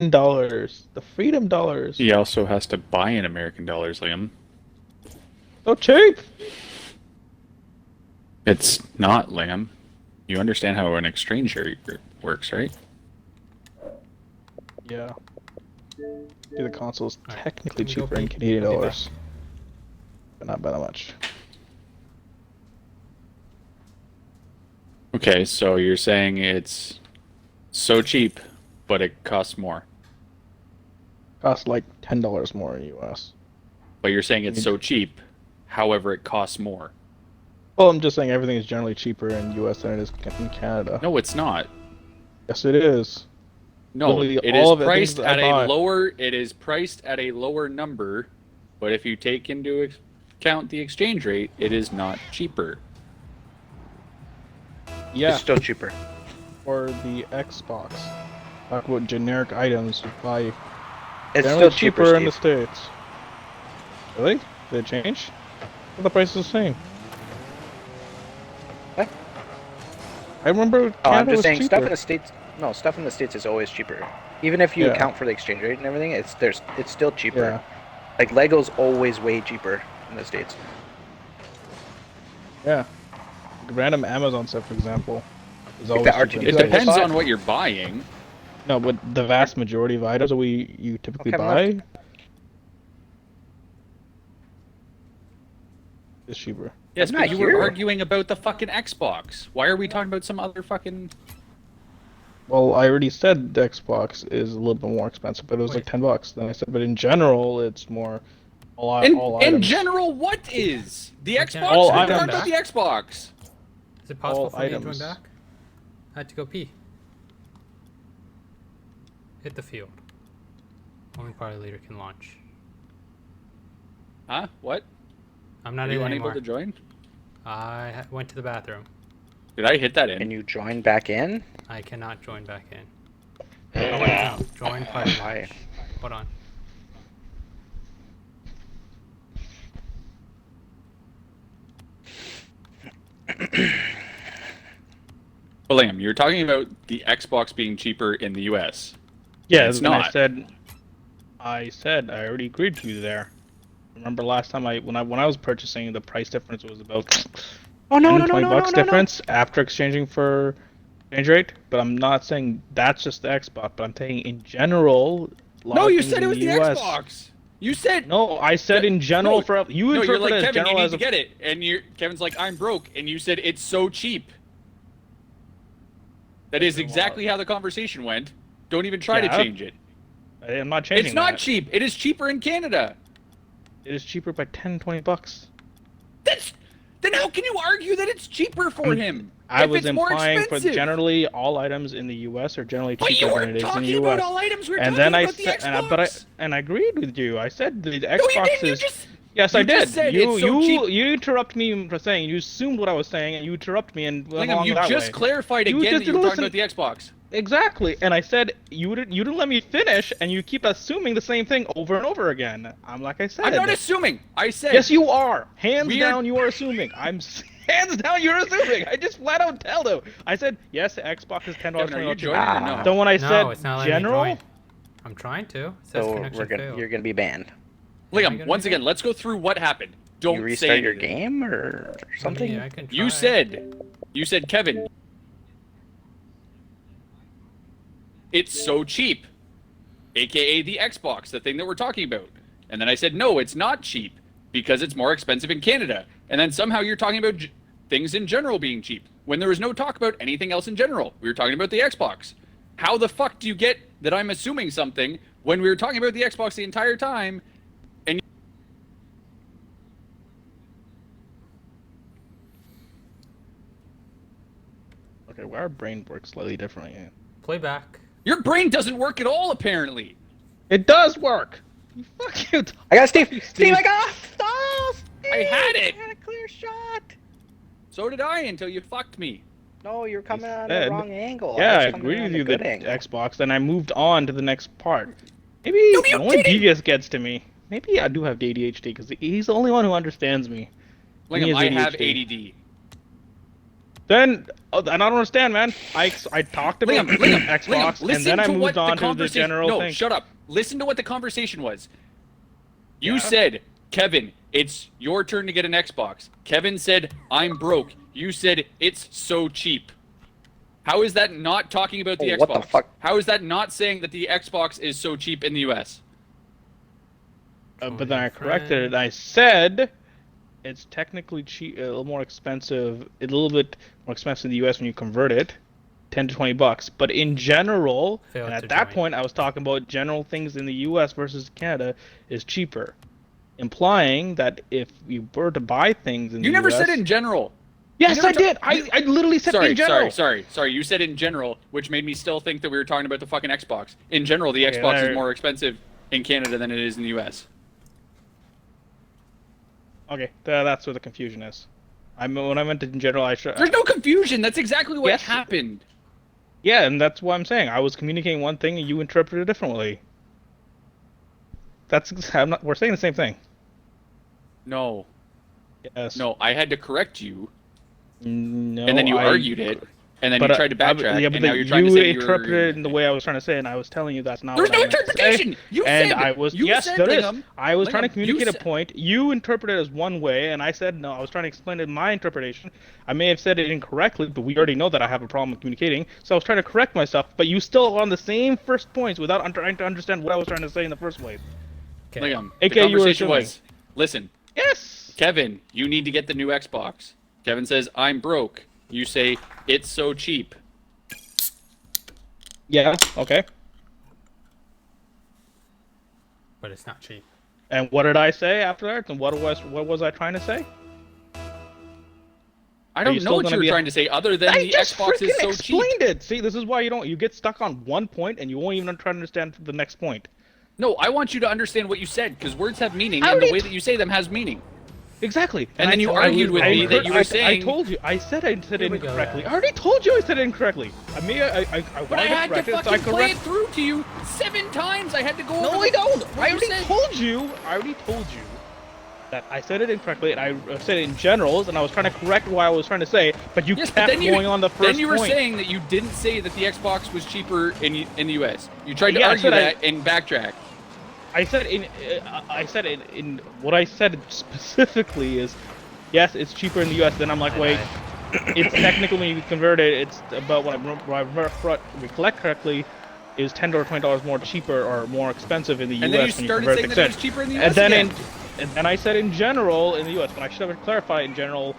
dollars. The freedom dollars. He also has to buy in American dollars, Liam. So cheap. It's not, Liam. You understand how an exchange rate works, right? Yeah. The console's Alright, technically let me go cheaper in pee. Canadian I'll be back. dollars. But not by that much. Okay, so you're saying it's so cheap, but it costs more. Costs like $10 more in US. But you're saying it's so cheap, however, it costs more. Well, I'm just saying everything is generally cheaper in US than it is in Canada. No, it's not. Yes, it is. No, Literally it all is of the things priced that I at a buy. lower. It is priced at a lower number, but if you take into account the exchange rate, it is not cheaper. Yeah, It's still cheaper. for the Xbox. Talk about generic items you buy. It's Generally still cheaper, in the Steve. States. Really? Did it change? Well, the price is the same. What? I remember Oh, I'm Canada just was saying cheaper. stuff in the States. No, stuff in the States is always cheaper. Even if you Yeah. account for the exchange rate and everything, it's still cheaper. Yeah. Like Lego's always way cheaper in the States. Yeah. Like random Amazon stuff, for example, is Like always the cheaper in RGB the It States. States. depends on what you're buying. No, but the vast majority of items that you typically Kevin buy is cheaper. Yes, I'm but not you here. were arguing about the fucking Xbox. Why are we talking about some other fucking? Well, I already said the Xbox is a little bit more expensive, but it was like Wait. $10. Then I said, but in general, it's more all In items. general, what is the Okay, Xbox? all We're items. talking about the Xbox. Is it possible All for me to join items. back? I had to go pee. Hit the field. Only party leader can launch. Huh? What? I'm not Are you in unable anymore. to join? Went to the bathroom. Did I hit that in? Can you join back in? I cannot join back in. Oh wait, no. Join party Why? launch. Hold on. Well, Liam, you're talking about the Xbox being cheaper in the US. Yeah, It's and I not. said I already agreed to you there. Remember last time when I was purchasing, the price difference was about Oh no 10, no no 20 no no bucks no no! difference after exchanging for exchange rate. But I'm not saying that's just the Xbox, but I'm saying in general, a lot No, of you things said it in was the the US. Xbox. You said No, I said in general no, for you no. You're interpret like it as Kevin. You general need as to a get it, and Kevin's like, I'm broke, and you said it's so cheap. That is exactly how the conversation went. Don't even try to Yeah. change it. I'm not changing It's not that. cheap. It is cheaper in Canada. It is cheaper by 10, 20 bucks. Then how can you argue that it's cheaper for him? I if was it's more implying for expensive? generally all items in the U.S. are generally But you cheaper than weren't it is in the talking about U.S. all items. We were And talking then I about the said, Xbox. and I agreed with you. I said the No, you Xbox didn't. You is. just Yes, you I did. just said it's so cheap. You interrupt me for saying you assumed what I was saying, and you interrupt me and went Lingham, along you that just way. clarified You again just that you were didn't talking about the Xbox. Exactly, and I said you didn't let me finish, and you keep assuming the same thing over and over again. I'm like I said. I'm not assuming. I said Yes, you are. Hands Weird. down, you are assuming. Hands down, you're assuming. I just flat out tell them. I said yes. Xbox is $10. Kevin, are you cheaper. joining or no? So when I No, said it's not letting me general, join. I'm trying to. It says So connection failed. you're gonna be banned. Liam, gonna once do again, that? let's go through what happened. Don't You say restart your anything. game or something? Yeah, I can try. You said, Kevin, it's so cheap, aka the Xbox, the thing that we're talking about. And then I said, no, it's not cheap because it's more expensive in Canada. And then somehow you're talking about things in general being cheap when there was no talk about anything else in general. We were talking about the Xbox. How the fuck do you get that I'm assuming something when we were talking about the Xbox the entire time? okay, well, our brain works slightly differently. Play back. Your brain doesn't work at all, apparently. It does work. You fuck you. I got Steve. Steve. Steve, I got. Oh, Steve, I had it. I had a clear shot. So did I until you fucked me. No, you're coming on the said- wrong angle. Yeah, I was coming agree on with the you. The good angle. Xbox. Then I moved on to the next part. Maybe No, you only didn't. Devious gets to me. Maybe I do have ADHD because he's the only one who understands me. He Lingham, has I have ADHD. ADD. Then Oh, I don't understand, man. I talked about Xbox, listen and then I to moved what on the to the conversation. general No, thing. shut up. Listen to what the conversation was. You Yeah. said, Kevin, it's your turn to get an Xbox. Kevin said, I'm broke. You said, it's so cheap. How is that not talking about the Oh, Xbox? what the fuck? How is that not saying that the Xbox is so cheap in the US? But then I corrected it. And I said it's technically cheap, a little more expensive, a little bit more expensive in the U.S. when you convert it, 10 to 20 bucks. But in general, Failed and to at that join. point, I was talking about general things in the U.S. versus Canada is cheaper, implying that if you were to buy things in You the never U.S. said in general. Yes, never I did. I literally said in general. Sorry. You said in general, which made me still think that we were talking about the fucking Xbox. In general, the Okay, Xbox is there- more expensive in Canada than it is in the US. Okay, that's where the confusion is. When I meant in general, I should. There's no confusion. That's exactly what Yes. happened. Yeah, and that's what I'm saying. I was communicating one thing, and you interpreted it differently. We're saying the same thing. No. Yes. No, I had to correct you, No. and then you argued it, and then you But tried to backtrack, yeah, and but now you're trying to say you you interpreted it in the way I was trying to say, and I was telling you that's not. There's what no I meant to say. interpretation. You And said I was you yes, said, there is. Lingham, I was trying to Lingham, you communicate a said- point. You interpreted it as one way, and I said no. I was trying to explain it my interpretation. I may have said it incorrectly, but we already know that I have a problem with communicating. So I was trying to correct myself, but you still on the same first points without trying to understand what I was trying to say in the first place. Okay. Lingham, AKA the you were conversation assuming. was, listen, Yes. Kevin, you need to get the new Xbox. Kevin says, I'm broke. You say, it's so cheap. Yeah. Okay. But it's not cheap. And what did I say after that? And what was I trying to say? I you don't know still what gonna you were be- trying to say other than I the just Xbox is freaking so explained cheap. it. See, this is why you get stuck on one point and you won't even try to understand the next point. No, I want you to understand what you said, because words have meaning, I and the already way that you say them has meaning. Exactly. And then you argued with me that you were I saying- told you. I said it Here we go, incorrectly. guys. I already told you I said it incorrectly. I But I had to correct it, so I fucking play correct. it through to you 7 times. I had to go No, over I the- don't. what I you already said. told you. I already told you that I said it incorrectly, and I said it in generals, and I was trying to correct what I was trying to say, but you Yes, but kept then going on the first Then you were point. saying that you didn't say that the Xbox was cheaper in the US. You tried to Yeah, I argue said that and backtrack. I said in what I said specifically is, yes, it's cheaper in the U.S. Then I'm like, wait, it's technically when you convert it, it's about what I recollect correctly, is $10 or $20 more cheaper or more expensive in the And U.S. then you when you started convert saying the that it was cent. cheaper in the US And then again. and then I said in general in the U.S. When I should have clarified in general,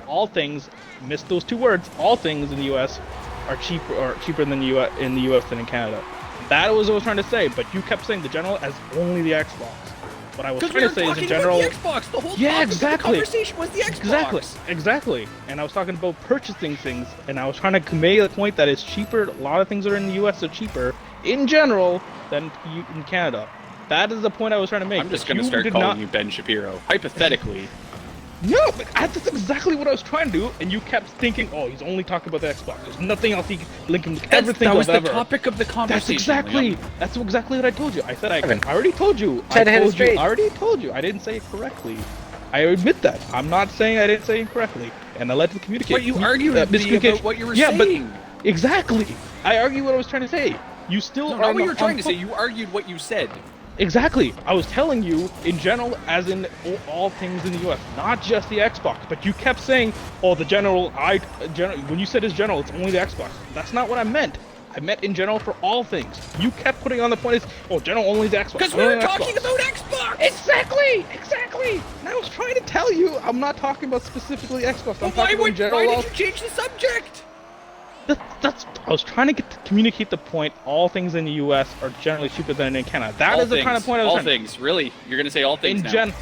all things, missed those two words. All things in the U.S. are cheaper than in the U.S. than in Canada. That was what I was trying to say, but you kept saying the general as only the Xbox. What I was Because we trying were to say is talking in general. about the Xbox. The whole Yeah, topic exactly. of the conversation was the Xbox. Exactly. And I was talking about purchasing things, and I was trying to convey the point that it's cheaper. A lot of things that are in the U.S. are cheaper in general than in Canada. That is the point I was trying to make. I'm just but going to you start did calling not... you Ben Shapiro. Hypothetically. No, but that's exactly what I was trying to do, and you kept thinking, oh, he's only talking about the Xbox. There's nothing else he can link him to everything That was of ever. the topic of the conversation. That's exactly what I told you. I said I Kevin. already told you. Said I hit it told you. straight. I already told you. I didn't say it correctly. I admit that. I'm not saying I didn't say it correctly, and I let you communicate. But you argued with me about what you were saying. But exactly. I argued what I was trying to say. You still No, are not what you were on trying to say. fo- You argued what you said. Exactly. I was telling you in general, as in all things in the U.S., not just the Xbox. But you kept saying, "Oh, the general." When you said it's general, it's only the Xbox. That's not what I meant. I meant in general for all things. You kept putting on the point is, "Oh, general only the Xbox." Because we only were the talking Xbox." about Xbox. Exactly. And I was trying to tell you, I'm not talking about specifically Xbox. I'm But why talking about in general. did you change the subject? That's. I was trying to communicate the point. All things in the U.S. are generally cheaper than in Canada. That All is the things, kind of point I was all trying. things, really? You're going to say all things now? In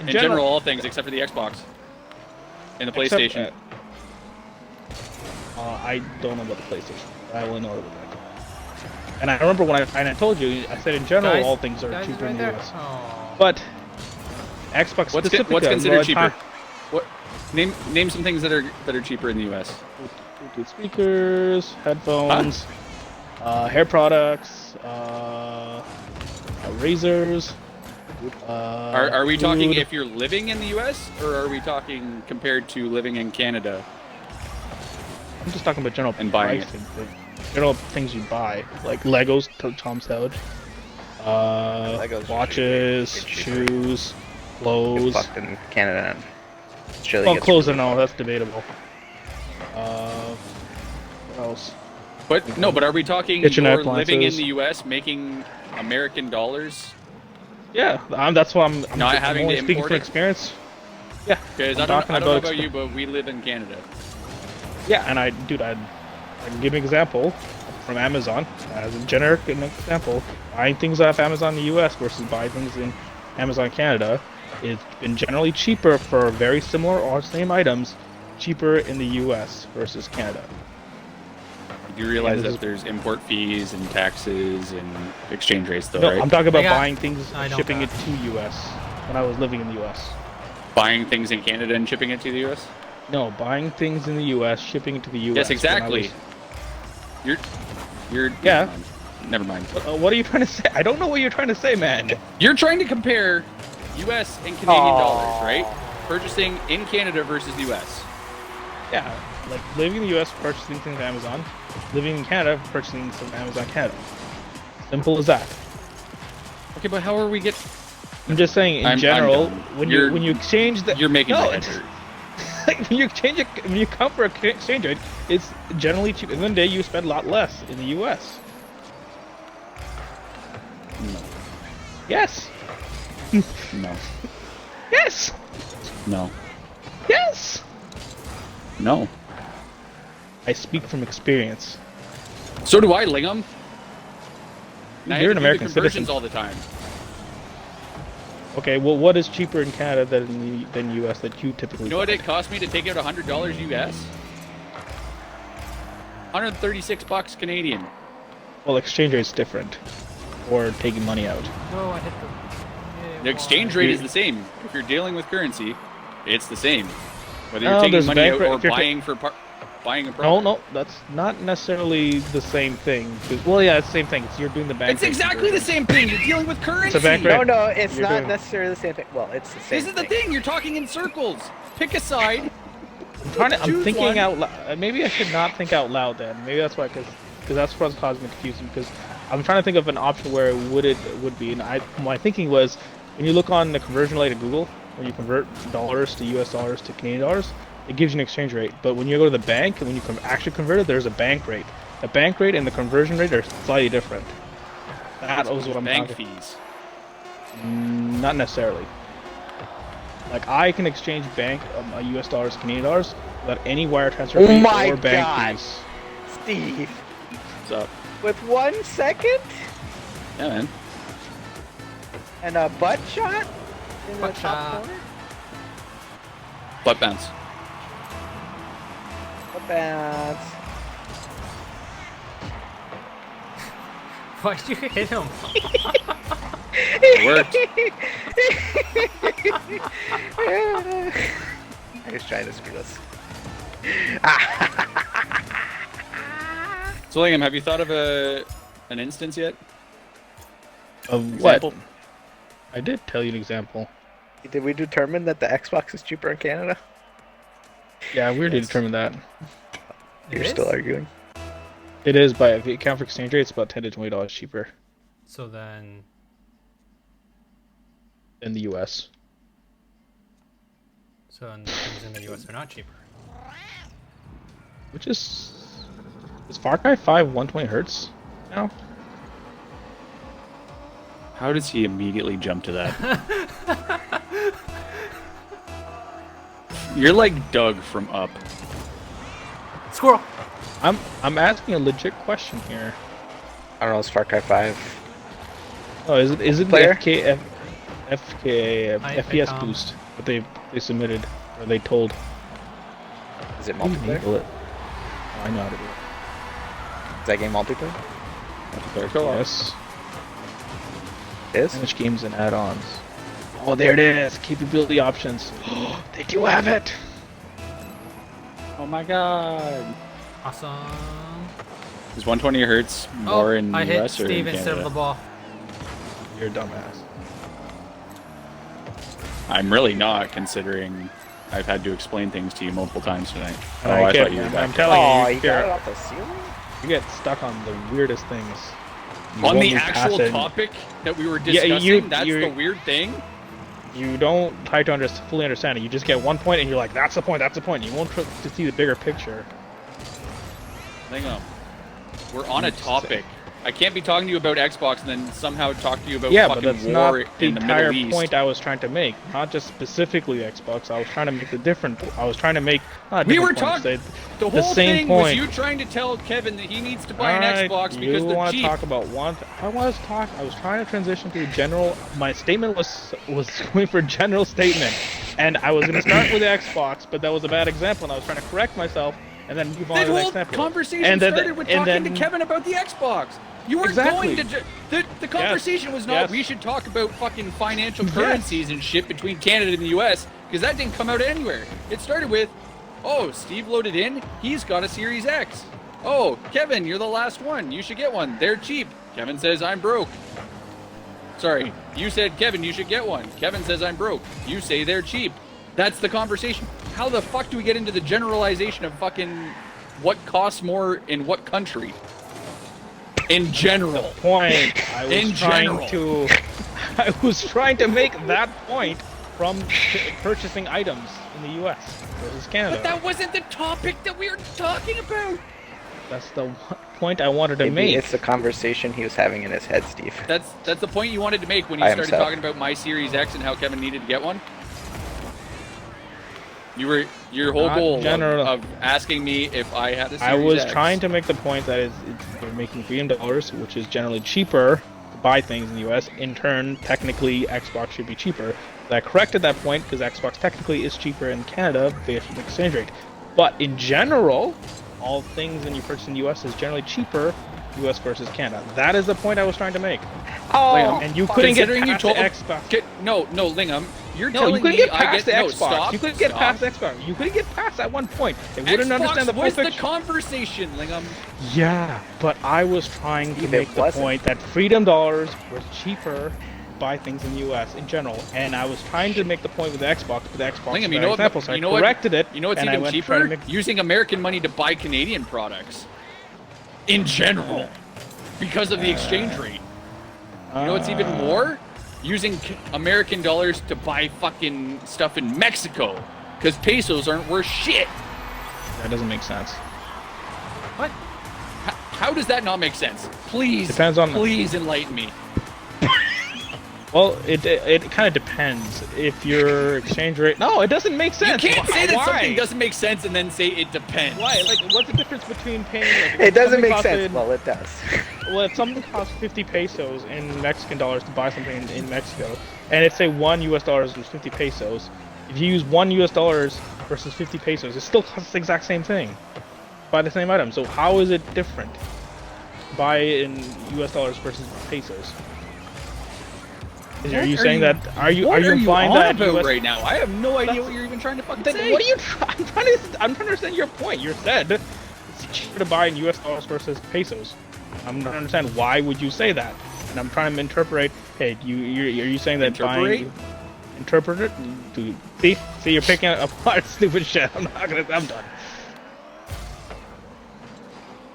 In general, all things except for the Xbox and the Except, PlayStation. I don't know about the PlayStation. I only know about the Xbox. And I remember when I told you, I said in general Guys, all things are guys, cheaper right in the there. U.S. Oh. But Xbox What's specifically, considered a lot of cheaper? What? Name some things that are cheaper in the U.S. Bluetooth speakers, headphones, hair products, razors. Are we talking food. if you're living in the U.S. or are we talking compared to living in Canada? I'm just talking about general And buying it. pricing. General things you buy, like Legos, Tom Savage, Legos watches, usually cheaper. shoes, It's clothes. fucked in Canada. Australia Well, gets clothes really and all, fucked. that's debatable. What else? But no, but are we talking Kitchen you're living in appliances. the U.S. making American dollars? Yeah, that's why I'm Not I'm having only to speaking import from it? experience. Yeah, Because I'm I don't talking know about about you, but we live in Canada. Yeah, and I can give you an example from Amazon as a generic example. Buying things off Amazon in the U.S. versus buying things in Amazon Canada, it's been generally cheaper for very similar or same items, cheaper in the U.S. versus Canada. Do you realize this that is- there's import fees and taxes and exchange rates, though, No, right? I'm talking about I got- buying things, I know shipping that. it to U.S. when I was living in the U.S. Buying things in Canada and shipping it to the U.S. No, buying things in the U.S., shipping it to the U.S. Yes, when I exactly. was- You're. Yeah. Never mind. What are you trying to say? I don't know what you're trying to say, man. You're trying to compare U.S. and Canadian dollars, right? Purchasing in Canada versus the U.S. Yeah, like living in the U.S., purchasing things on Amazon. Living in Canada, purchasing things on Amazon Canada. Simple as that. Okay, but how are we get? I'm just saying, in I'm general, done. when You're- you exchange the You're making no, my head it's- hurt. like when you exchange it, when you come for a exchange rate, it's generally cheap. At the end of the day, you spend a lot less in the U.S. No. Yes, No. yes, No. yes. No. I speak from experience. So do I, Lingham. And I You're have an to do American the conversions citizen. all the time. Okay, well, what is cheaper in Canada than U.S. that you typically? You know what find? it cost me to take out $100 US? $136 Canadian. Well, exchange rate's different, or taking money out. No, I hit the. The exchange rate is the same. If you're dealing with currency, it's the same. Whether you're No, taking there's money bank out rate- or if you're ta- buying for buying a No, product. no, that's not necessarily the same thing. 'Cause- Well, yeah, it's the same thing. You're doing the bank. It's rate exactly the conversion. same thing. You're dealing with currency. bank rate. No, no, it's You're not doing- necessarily the same thing. Well, it's the same This is the thing. You're talking in circles. Pick a side. I'm Choose thinking one. out loud. Maybe I should not think out loud then. Maybe that's why, because that's what's causing me confusion. Because I'm trying to think of an option where it would be, and my thinking was when you look on the conversion rate of Google, when you convert dollars to U.S. dollars to Canadian dollars, it gives you an exchange rate. But when you go to the bank and when you actually convert it, there's a bank rate. The bank rate and the conversion rate are slightly different. That was what I'm bank talking. fees. Not necessarily. Like I can exchange bank U.S. dollars, Canadian dollars without any wire transfer Oh fee my or bank God. fees. Steve, What's up? with 1 second Yeah, man. and a butt shot in Butt the top shot. corner. Butt bounce. Butt bounce. Why'd you hit him? It worked. I was trying to screw us. So, Lingham, have you thought of an instance yet? Of Example? what? I did tell you an example. Did we determine that the Xbox is cheaper in Canada? Yeah, we already Yes. determined that. It You're is? still arguing. It is, but if you account for exchange rate, it's about $10 to $20 cheaper So then, in the U.S. the things in the U.S. are not cheaper. Which is Far Cry 5 120 hertz now? How does he immediately jump to that? You're like Doug from Up. Squirrel. I'm asking a legit question here. I don't know, it's Far Cry 5. Oh, is it Player? the FK I FPS can't. boost that they submitted or they told? Is it How do you multiplayer? enable it? Oh, I know how to do it. Is that game multiplayer? There, go on. Yes. It is? Manage games and add-ons. Oh, there it is. Capability options. They do have it. Oh my god. Awesome. Is 120 hertz more in I the hit US or Steve in instead of Canada? the ball. You're a dumbass. I'm really not, considering I've had to explain things to you multiple times tonight. Oh, I I can't, thought you were man. I'm back. telling Oh, you, you got it off the ceiling? you get stuck on the weirdest things. You On won't the move past actual it. topic that we were Yeah, discussing, that's you're- the weird thing. You don't try to fully understand it. You just get one point, and you're like, "That's the point. That's the point." You won't try to see the bigger picture. Hang on. We're on a topic. I can't be talking to you about Xbox and then somehow talk to you about Yeah, but fucking that's war not the in the entire Middle East. point I was trying to make. Not just specifically Xbox. I was trying to make the different. I was trying to make. Not a We different were point, talking. say The the whole same thing was point. you trying to tell Kevin that he needs to buy an Alright, Xbox because you they're want to cheap. talk about one? I was trying to transition to a general. My statement was going for a general statement, and I was going to start with the Xbox, but that was a bad example, and I was trying to correct myself, and then move on That to the whole next example. conversation And then- started with and talking then- to Kevin about the Xbox. You weren't Exactly. going to. The conversation was not. Yes. We should talk about fucking financial Yes. currencies and shit between Canada and the U.S. because that didn't come out anywhere. It started with, oh, Steve loaded in. He's got a Series X. Oh, Kevin, you're the last one. You should get one. They're cheap. Kevin says I'm broke. Sorry, you said Kevin, you should get one. Kevin says I'm broke. You say they're cheap. That's the conversation. How the fuck do we get into the generalization of fucking what costs more in what country? In general. Point. I was In trying general. to. I was trying to make that point from purchasing items in the U.S. versus Canada. But that wasn't the topic that we were talking about. That's the point I wanted to Maybe make. it's the conversation he was having in his head, Steve. That's the point you wanted to make when you By started himself. talking about my Series X and how Kevin needed to get one. Your whole Not goal general. of asking me if I had a Series I was X. trying to make the point that you're making $3, which is generally cheaper to buy things in the U.S. In turn, technically, Xbox should be cheaper. I corrected that point because Xbox technically is cheaper in Canada based on the exchange rate. But in general, all things when you purchase in the U.S. is generally cheaper, U.S. versus Canada. That is the point I was trying to make. Oh, And you couldn't get considering you past told the Xbox. No, Lingham, you're No, telling you couldn't me get past the no, Xbox. stop, You couldn't get stop. past the Xbox. You couldn't get past at one point. They wouldn't Xbox understand the full was the picture. conversation, Lingham. Yeah, but I was trying to Steve, make it the wasn't. point that freedom dollars were cheaper to buy things in the U.S. in general, and I was trying to make the point with the Xbox, but the Xbox Lingham, was you an know example, what? so You know I what? corrected it. You know what's and I even went to try to cheaper? make- Using American money to buy Canadian products. In general, because of the exchange rate. You know what's even more? Using American dollars to buy fucking stuff in Mexico, because pesos aren't worth shit. That doesn't make sense. What? How does that not make sense? Please, Depends on- please enlighten me. Well, it kind of depends. If your exchange rate... No, it doesn't make sense. You can't say that Why? something doesn't make sense and then say it depends. Why? Like, what's the difference between paying... Like, It doesn't something make costs sense. in- Well, it does. Well, if something costs 50 pesos in Mexican dollars to buy something in Mexico, and it's say $1 is 50 pesos, if you use $1 versus 50 pesos, it still costs the exact same thing. Buy the same item. So how is it different? Buy in US dollars versus pesos. Are you saying that? Are you implying on that about US right now? I have no idea That's- what you're even trying to fucking Then say. what are you? I'm trying to understand your point. You said it's cheaper to buy in U.S. dollars versus pesos. I'm not understand why would you say that, and I'm trying to interpret. Hey, are you saying that buying? Interpret it. See, you're picking apart stupid shit. I'm done.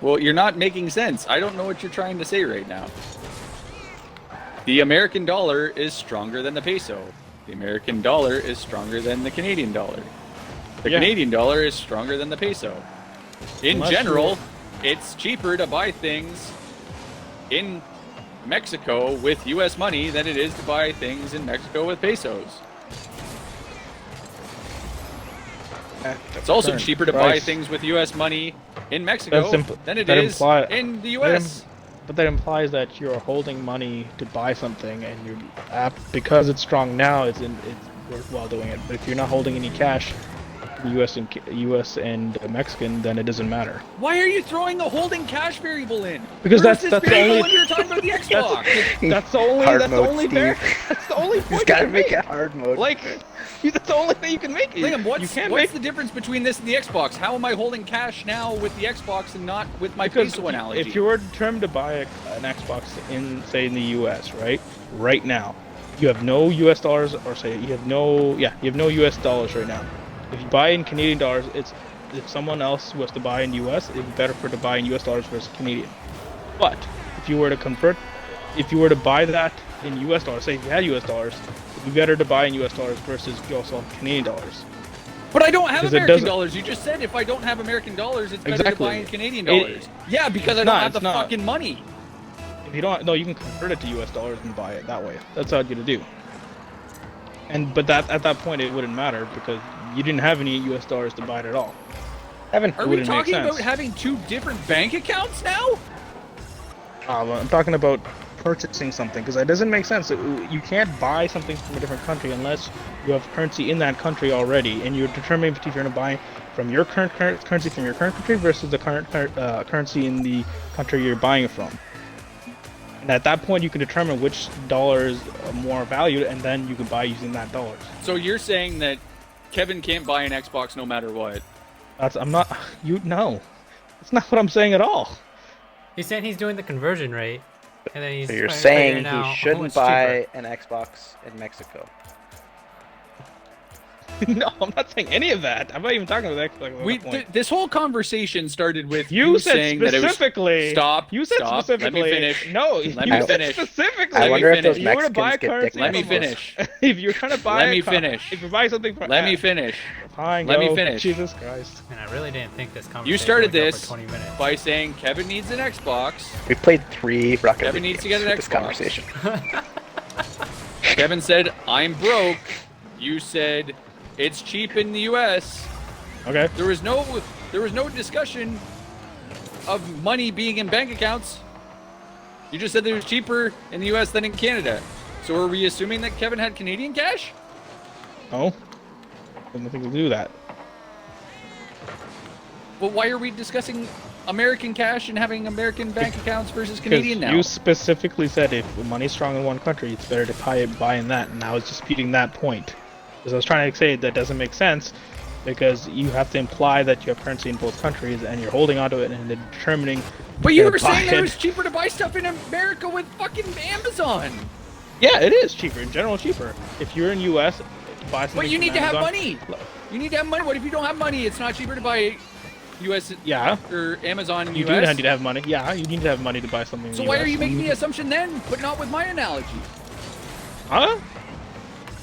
Well, you're not making sense. I don't know what you're trying to say right now. The American dollar is stronger than the peso. The American dollar is stronger than the Canadian dollar. The Yeah. Canadian dollar is stronger than the peso. In Unless general, it's cheaper to buy things in Mexico with US money than it is to buy things in Mexico with pesos. It's also Current cheaper to buy price. things with US money in Mexico than it that is imply- in the that US. But that implies that you're holding money to buy something, and you're because it's strong now. It's worthwhile doing it. But if you're not holding any cash, U.S. and Mexican, then it doesn't matter. Why are you throwing the holding cash variable in? Because Where's that's this the variable only- when we were talking about the Xbox. That's the only. Hard That's the mode, only. Steve. That's the only point. He's you got to can make it hard mode. Like, that's the only thing you can make. Liam, you can't what's make the difference between this and the Xbox? How am I holding cash now with the Xbox and not with my because peso analogy? if you were determined to buy an Xbox in, say, in the U.S., right now, you have no U.S. dollars, or say you have no U.S. dollars right now. If you buy in Canadian dollars, it's if someone else was to buy in US, it'd be better for to buy in US dollars versus Canadian. But if you were to buy that in US dollars, say if you had US dollars, it'd be better to buy in US dollars versus if you also have Canadian dollars. But I don't have Because it American doesn't- dollars. You just said if I don't have American dollars, it's better to Exactly. buy in Canadian dollars. Yeah, because I it's don't not, have the it's not. fucking money. If you don't, no, you can convert it to US dollars and buy it that way. That's how you're gonna do. But that at that point it wouldn't matter because you didn't have any US dollars to buy it at all. Evan, Are we wouldn't make talking about sense. having two different bank accounts now? I'm talking about purchasing something because it doesn't make sense. You can't buy something from a different country unless you have currency in that country already, and you're determining if you're going to buy from your current currency from your current country versus the current currency in the country you're buying it from. And at that point, you can determine which dollar is more valued, and then you can buy using that dollars. So you're saying that Kevin can't buy an Xbox no matter what? I'm not. No, that's not what I'm saying at all. He's saying he's doing the conversion rate, and then he's. so you're figuring saying out, he oh, shouldn't it's buy cheaper. an Xbox in Mexico? No, I'm not saying any of that. I'm not even talking about that. Like, that point. This whole conversation started with You said saying that it was specifically. stop. You said stop, specifically. Let me finish. No, Let you me said finish. specifically. I wonder if those finish. You were to buy Mexicans get dick currency. Let me from us. finish. If you're trying to buy, Let me finish. If you're buying something, for, Let me finish. Fine, Let me go. finish. Jesus Christ. And I really didn't think this conversation You started would go this for 20 minutes. by saying Kevin needs an Xbox. We played 3 Rocket Kevin League needs to games get an for this Xbox. conversation. Kevin said, I'm broke. You said, it's cheap in the US. Okay. There was no discussion of money being in bank accounts. You just said that it was cheaper in the US than in Canada. So are we assuming that Kevin had Canadian cash? No. Have nothing to do with that. Well, why are we discussing American cash and having American bank accounts versus Canadian Because now? you specifically said if money's strong in one country, it's better to buy in that, and I was disputing that point. Because I was trying to say that doesn't make sense, because you have to imply that you have currency in both countries, and you're holding onto it and then determining. But you you're were gonna saying buy that it it. was cheaper to buy stuff in America with fucking Amazon. Yeah, it is cheaper. In general, cheaper. If you're in U.S., buy something. But you from need to have Amazon- money. You need to have money. What if you don't have money? It's not cheaper to buy US Yeah. or Amazon in You US. do need to have money. Yeah, you need to have money to buy something. So in why US. are you making the assumption then, but not with my analogy? Huh?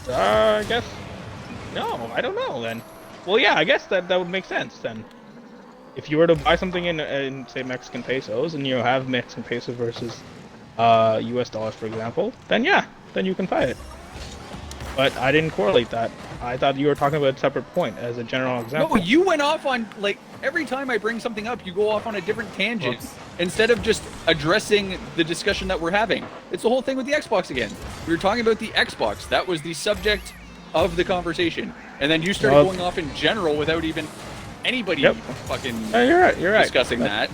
I guess. No, I don't know then. Well, yeah, I guess that would make sense then. If you were to buy something in say Mexican pesos, and you have Mexican peso versus U.S. dollars, for example, then yeah, then you can buy it. But I didn't correlate that. I thought you were talking about a separate point as a general example. No, you went off on, like, every time I bring something up, you go off on a different tangent Whoops. instead of just addressing the discussion that we're having. It's the whole thing with the Xbox again. We were talking about the Xbox. That was the subject of the conversation. And then you started Well, going off in general without even anybody Yep. fucking You're right. You're right. discussing that.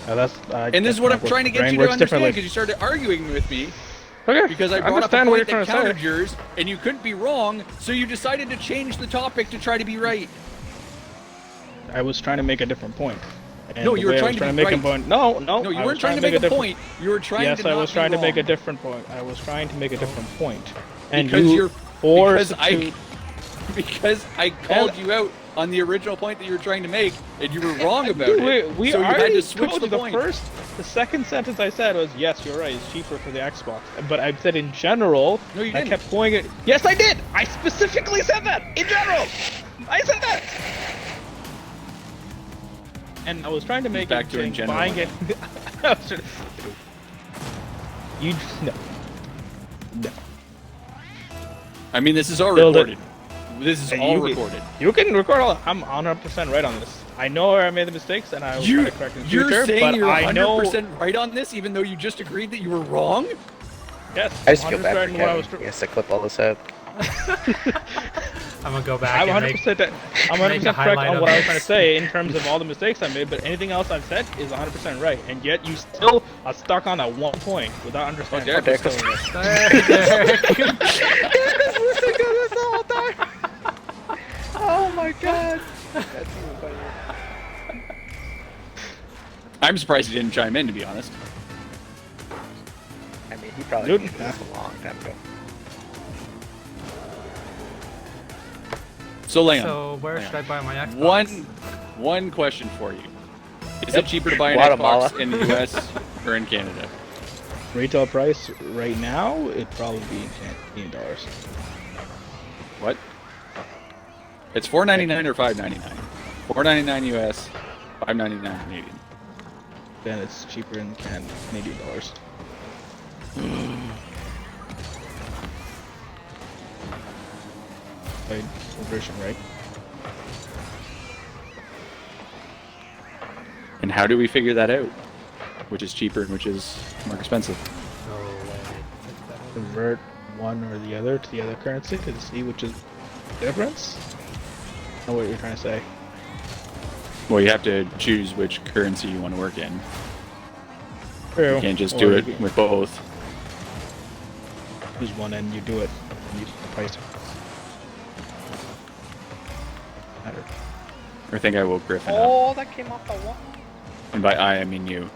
And And this is what I'm trying to get you to understand, because you started arguing with me Okay. because I brought up a understand what point you're that trying to countered say. yours, and you couldn't be wrong, so you decided to change the topic to try to be right. I was trying to make a different point. And No, the you were way I trying was to be make a right. point. No, No, you I weren't was trying to make a different- point. You were trying Yes, to I not was be trying to make a wrong. different point. I was trying to make a different point. And Because you you're forced because because I called you out on the original point that you were trying to make, and you were wrong about it. We so you had already to switch told the you the point. the second sentence I said was, yes, you're right, it's cheaper for the Xbox. But I said in general, No, you I didn't. kept going it. Yes, I did! I specifically said that! In general! I said that! And I was trying to make Back it to in saying general. buying it. I was trying you no. No. I mean, this is all Build it. recorded. This is And all you- recorded. You can record all. I'm 100% right on this. I know where I made the mistakes, and I will try to correct in the You're future. saying but you're I know. 100% right on this, even though you just agreed that you were wrong? Yes, I just feel 100% bad for what I Kevin. was. He has to clip all this out. I'm gonna go back I'm and 100%. make. I'm make 100% a correct highlight on of what I was this. trying to say in terms of all the mistakes I made. But anything else I've said is 100% right, and yet you still are stuck on that one point without understanding. Derek what was I'm still saying. Listen to this the whole time. Oh my god. That's even funnier. I'm surprised he didn't chime in, to be honest. I mean, he probably Dude. knew this a long time ago. So Liam, So where should I buy my Xbox? one question for you. Is Yep. it cheaper to buy an Guatemala. Xbox in the US or in Canada? Retail price right now, it'd probably be in Canadian dollars. What? It's $4.99 or $5.99. $4.99 US, $5.99 Canadian. Then it's cheaper in Canadian dollars. By conversion, right? And how do we figure that out? Which is cheaper and which is more expensive? No way. Convert one or the other to the other currency to see which is the difference. I know what you're trying to say. Well, you have to choose which currency you want to work in. True. You can't just Or do you it can with both. choose one and you do it. And you the price. Matter. I think I woke Griffin up. Oh, that came off the wall. And by I mean you.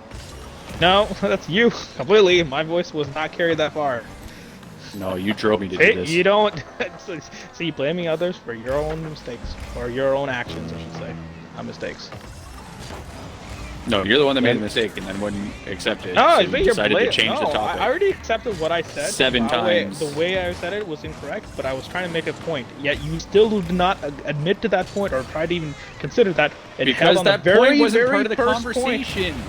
No, that's you completely. My voice was not carried that far. No, you drove me to do Hey, this. you don't see blaming others for your own mistakes or your own actions, I should say, not mistakes. No, you're the one that made the mistake and then wouldn't accept it. No, so I you think you're decided to change the no, topic. I already accepted what I said. 7 times. The way I said it was incorrect, but I was trying to make a point. Yet you still did not admit to that point or try to even consider that. It held Because on that the very, point wasn't very part of the first conversation. Point.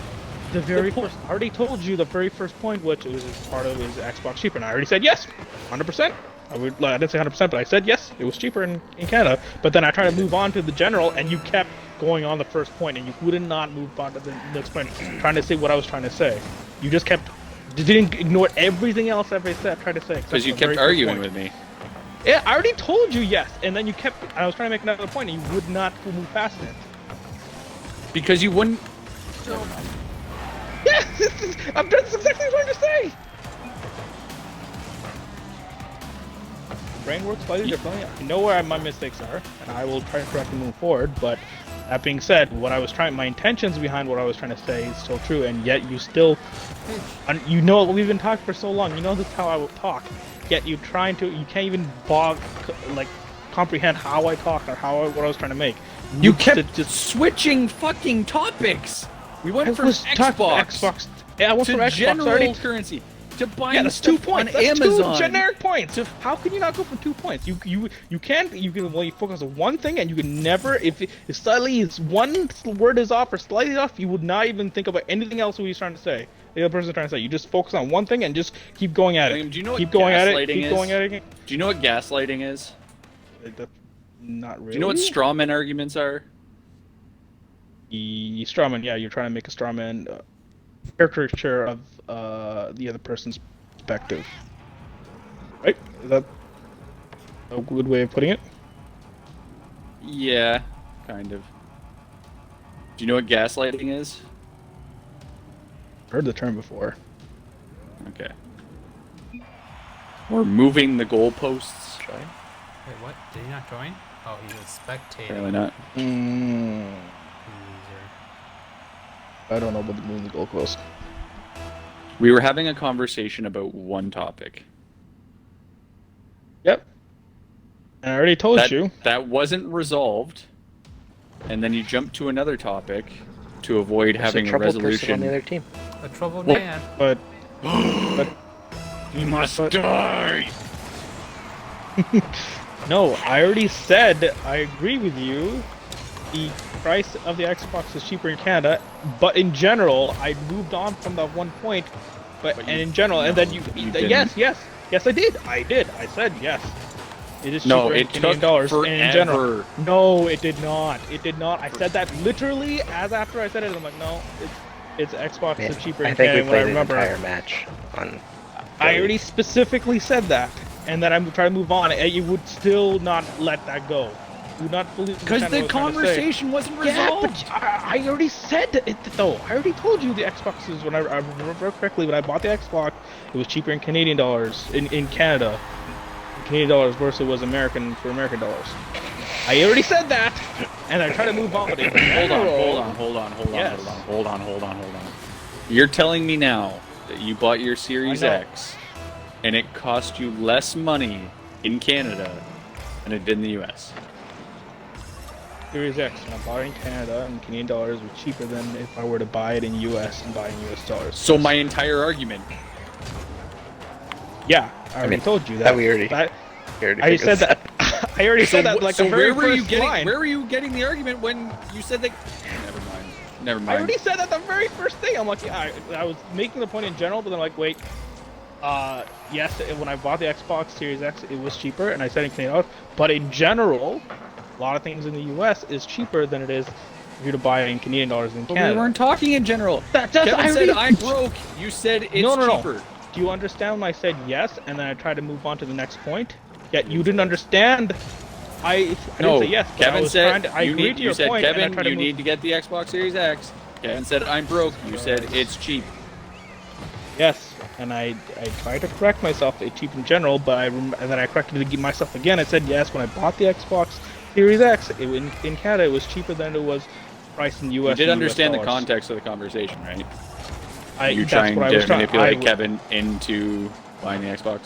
The very first. I already told you the very first point, which was part of his Xbox cheaper, and I already said yes, 100%. I didn't say 100%, but I said yes, it was cheaper in Canada. But then I tried to move on to the general, and you kept going on the first point, and you would not move on to the next point, trying to say what I was trying to say. You just didn't ignore everything else I said, tried to say. Because you kept arguing with me. Yeah, I already told you yes, and then you kept. I was trying to make another point, and you would not move past it. Because you wouldn't. Yeah, that's exactly what I'm trying to say. Brain works slightly differently. I know where my mistakes are, and I will try to correct them moving forward. But that being said, my intentions behind what I was trying to say is still true, and yet you still, you know, we've been talking for so long. You know this is how I will talk. Yet you can't even comprehend how I talk or what I was trying to make. You kept just switching fucking topics. We went from Xbox Yeah, I went to from Xbox general already. currency to buying Yeah, that's 2 stuff on points. That's Amazon. 2 generic points. How can you not go from 2 points? You can well, you focus on one thing, and you can never if slightly is one word is off or slightly off, you would not even think about anything else he's trying to say. The other person's trying to say. You just focus on one thing and just keep going at it. Do you know what keep going at it. gaslighting Keep is? going at it. Do you know what gaslighting is? Not really. Do you know what strawman arguments are? Strawman? Yeah, you're trying to make a strawman caricature of the other person's perspective. Right? Is that a good way of putting it? Yeah, kind of. Do you know what gaslighting is? Heard the term before. Okay. Or moving the goalposts. Wait, what? Did he not join? Oh, he was spectating. Apparently not. Loser. I don't know about the moving the goalpost. We were having a conversation about one topic. Yep. And I already told you. That wasn't resolved. And then you jumped to another topic to avoid having a troubled person on resolution. the other team. A troubled Well, man. But You must die! no, I already said I agree with you. The price of the Xbox is cheaper in Canada, but in general, I moved on from that one point. But you- and in general, and then no, you didn't. yes, I did. I said yes. It is cheaper No, in it Canadian took dollars and in general. forever. No, it did not. It did not. I said that literally as after I said it. I'm like, no, it's Xbox Man, is cheaper I in think Canada. we When I played an remember, entire match on. I already specifically said that, and then I'm trying to move on, and you would still not let that go. You would not believe Because the conversation wasn't resolved. Yeah, but I already said it though. I already told you the Xbox is when I remember correctly when I bought the Xbox, it was cheaper in Canadian dollars in Canada. Canadian dollars versus it was American for American dollars. I already said that, and I try to move on. But in general, Hold Yes. on. You're telling me now that you bought your Series I know. X and it cost you less money in Canada than it did in the US. Series X, when I bought it in Canada and Canadian dollars, was cheaper than if I were to buy it in US and buy in US dollars. So my entire argument. Yeah, I already told you that. That we already I said that. I already said that like so the very where were you first getting? line. Where were you getting the argument when you said that? Never mind. Never I mind. already said that the very first thing. I'm like, yeah, I was making the point in general, but then like, wait, yes, when I bought the Xbox Series X, it was cheaper, and I said in Canadian dollars. But in general, a lot of things in the U.S. is cheaper than it is if you to buy it in Canadian dollars in But Canada. we weren't talking in general. Kevin said I'm broke. You said it's cheaper. No. Do you understand when I said yes, and then I tried to move on to the next point? Yet you didn't understand. I didn't say yes. But Kevin said I you agreed need. to You your said point, and I Kevin, tried to you move- need to get the Xbox Series X. Kevin said I'm broke. You said it's cheap. Yes, and I tried to correct myself. It's cheap in general, but and then I corrected myself again. I said yes, when I bought the Xbox Series X in Canada, it was cheaper than it was priced in the US. You did and US understand the dollars. context of the conversation, right? You're That's trying what I to was trying- manipulate I- Kevin into buying the Xbox,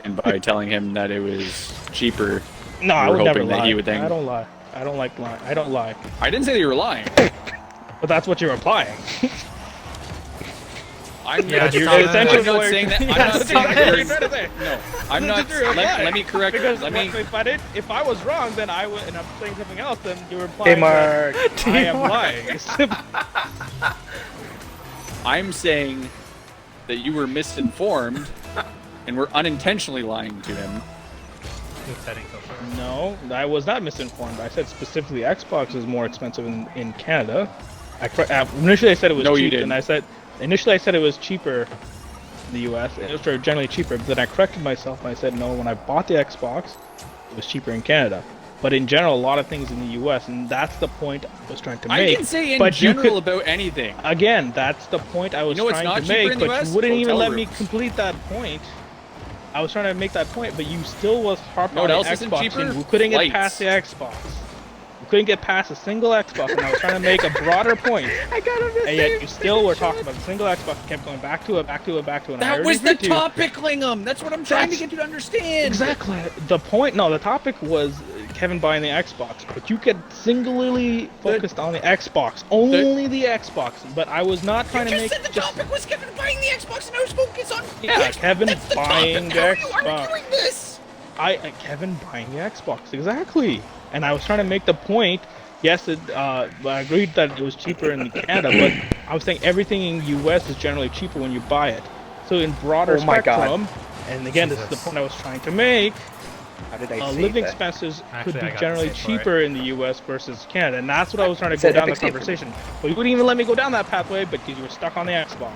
and by telling him that it was cheaper. No, I you were would never hoping that lie. he would think. I don't lie. I don't like lying. I don't lie. I didn't say that you were lying. But that's what you're implying. I'm Yeah, not, you're essentially I'm not what saying that. I'm Yeah, not that's saying what that it you're. is. No, I'm That's not. what you're implying. Let me correct. Because Let me. if I was wrong, then I would, and I'm saying something else, then you're implying Hey, Mark. that I am lying. I'm saying that you were misinformed, and were unintentionally lying to him. Smooth setting so far. No, I was not misinformed. I said specifically Xbox is more expensive in Canada. Initially I said it was No, you cheap, didn't. and I said it was cheaper in the U.S. It was generally cheaper, but then I corrected myself and I said no. When I bought the Xbox, it was cheaper in Canada. But in general, a lot of things in the U.S. and that's the point I was trying to make. I didn't say in but you general could- about anything. Again, that's the point I was You know it's trying not to cheaper make, in the but US? you wouldn't even Hotel let me rooms. complete that point. I was trying to make that point, but you still was harping You know on what the else isn't Xbox, cheaper? and we couldn't get Flights. past the Xbox. We couldn't get past a single Xbox, and I was trying to make a broader point. I got him the And yet you still were talking about the single Xbox, kept going back to it, and I That already was the agreed to you. topic, Lingham. That's what I'm trying to get you to understand. Exactly. The point, no, the topic was Kevin buying the Xbox, but you get singularly focused on the Xbox, only the Xbox. But I was not trying to You make. just said the topic was Kevin buying the Xbox, and I was focused on. Yeah, Xbox. Kevin That's the buying topic. the How are you Xbox. arguing this? Kevin buying the Xbox, exactly. And I was trying to make the point. Yes, I agreed that it was cheaper in Canada, but I was saying everything in US is generally cheaper when you buy it. So in broader Oh my God. spectrum, and again, this is the Jesus. point I was trying to make. How did I say Living that? expenses Actually, could I be got generally the same for it. cheaper in the U.S. versus Canada, and that's what I was trying to go Said down the Epic State for me. conversation. But you wouldn't even let me go down that pathway because you were stuck on the Xbox.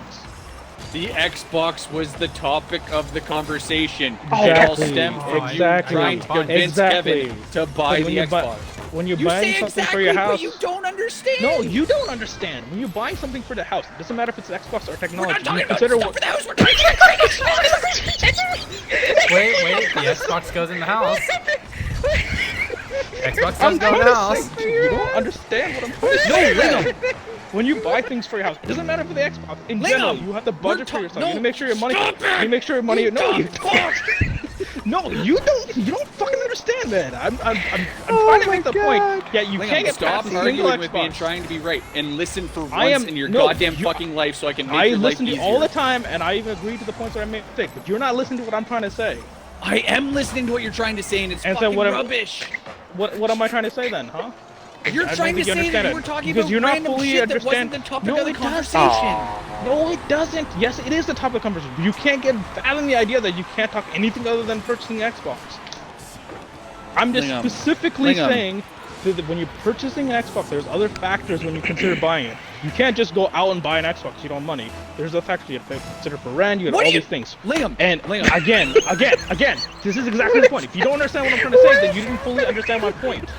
The Xbox was the topic of the conversation. Exactly. It all stemmed from Exactly. you trying to convince Exactly. Kevin to buy But the Xbox. when you're You buying say something exactly, for your house, but you don't understand. no, you don't understand. When you're buying something for the house, it doesn't matter if it's Xbox or We're technology. not talking You about consider stuff for the house. We're talking about Wait, the Xbox goes in the house. Xbox does I'm go in the trying house. to say, you don't understand what I'm trying to say. No, Lingham. When you buy things for your house, it doesn't matter for the Xbox. In general, Lingham, you have to budget for we're yourself. no, You need to make sure your money. stop it! You make sure your money. You No, you don't. don't. No, you don't. You don't fucking understand that. I'm Oh trying to my make the God. point. Yeah, you Lingham, can't get stop past a single arguing with me and Xbox. trying to be right, and listen for once I am- in your no, goddamn you- fucking life, so I can make I your life listen to you easier. all the time, and I even agree to the points that I make mistake. But you're not listening to what I'm trying to say. I am listening to what you're trying to say, and it's And so fucking whatever- rubbish. What am I trying to say then, huh? You're I don't trying to think you say that understand you it. were talking Because about you're not random fully shit that understand- wasn't the topic No, of the it doesn't. conversation. No, it doesn't. Yes, it is the topic of conversation. But you can't get fathom the idea that you can't talk anything other than purchasing Xbox. I'm just Lingham. specifically Lingham. saying that when you're purchasing an Xbox, there's other factors when you consider buying it. You can't just go out and buy an Xbox. You don't have money. There's a factor you have to consider for rent. You have What all do you- these things. Lingham, And Lingham. again, this is exactly the point. If you don't understand what I'm trying to say, then you didn't fully understand my point.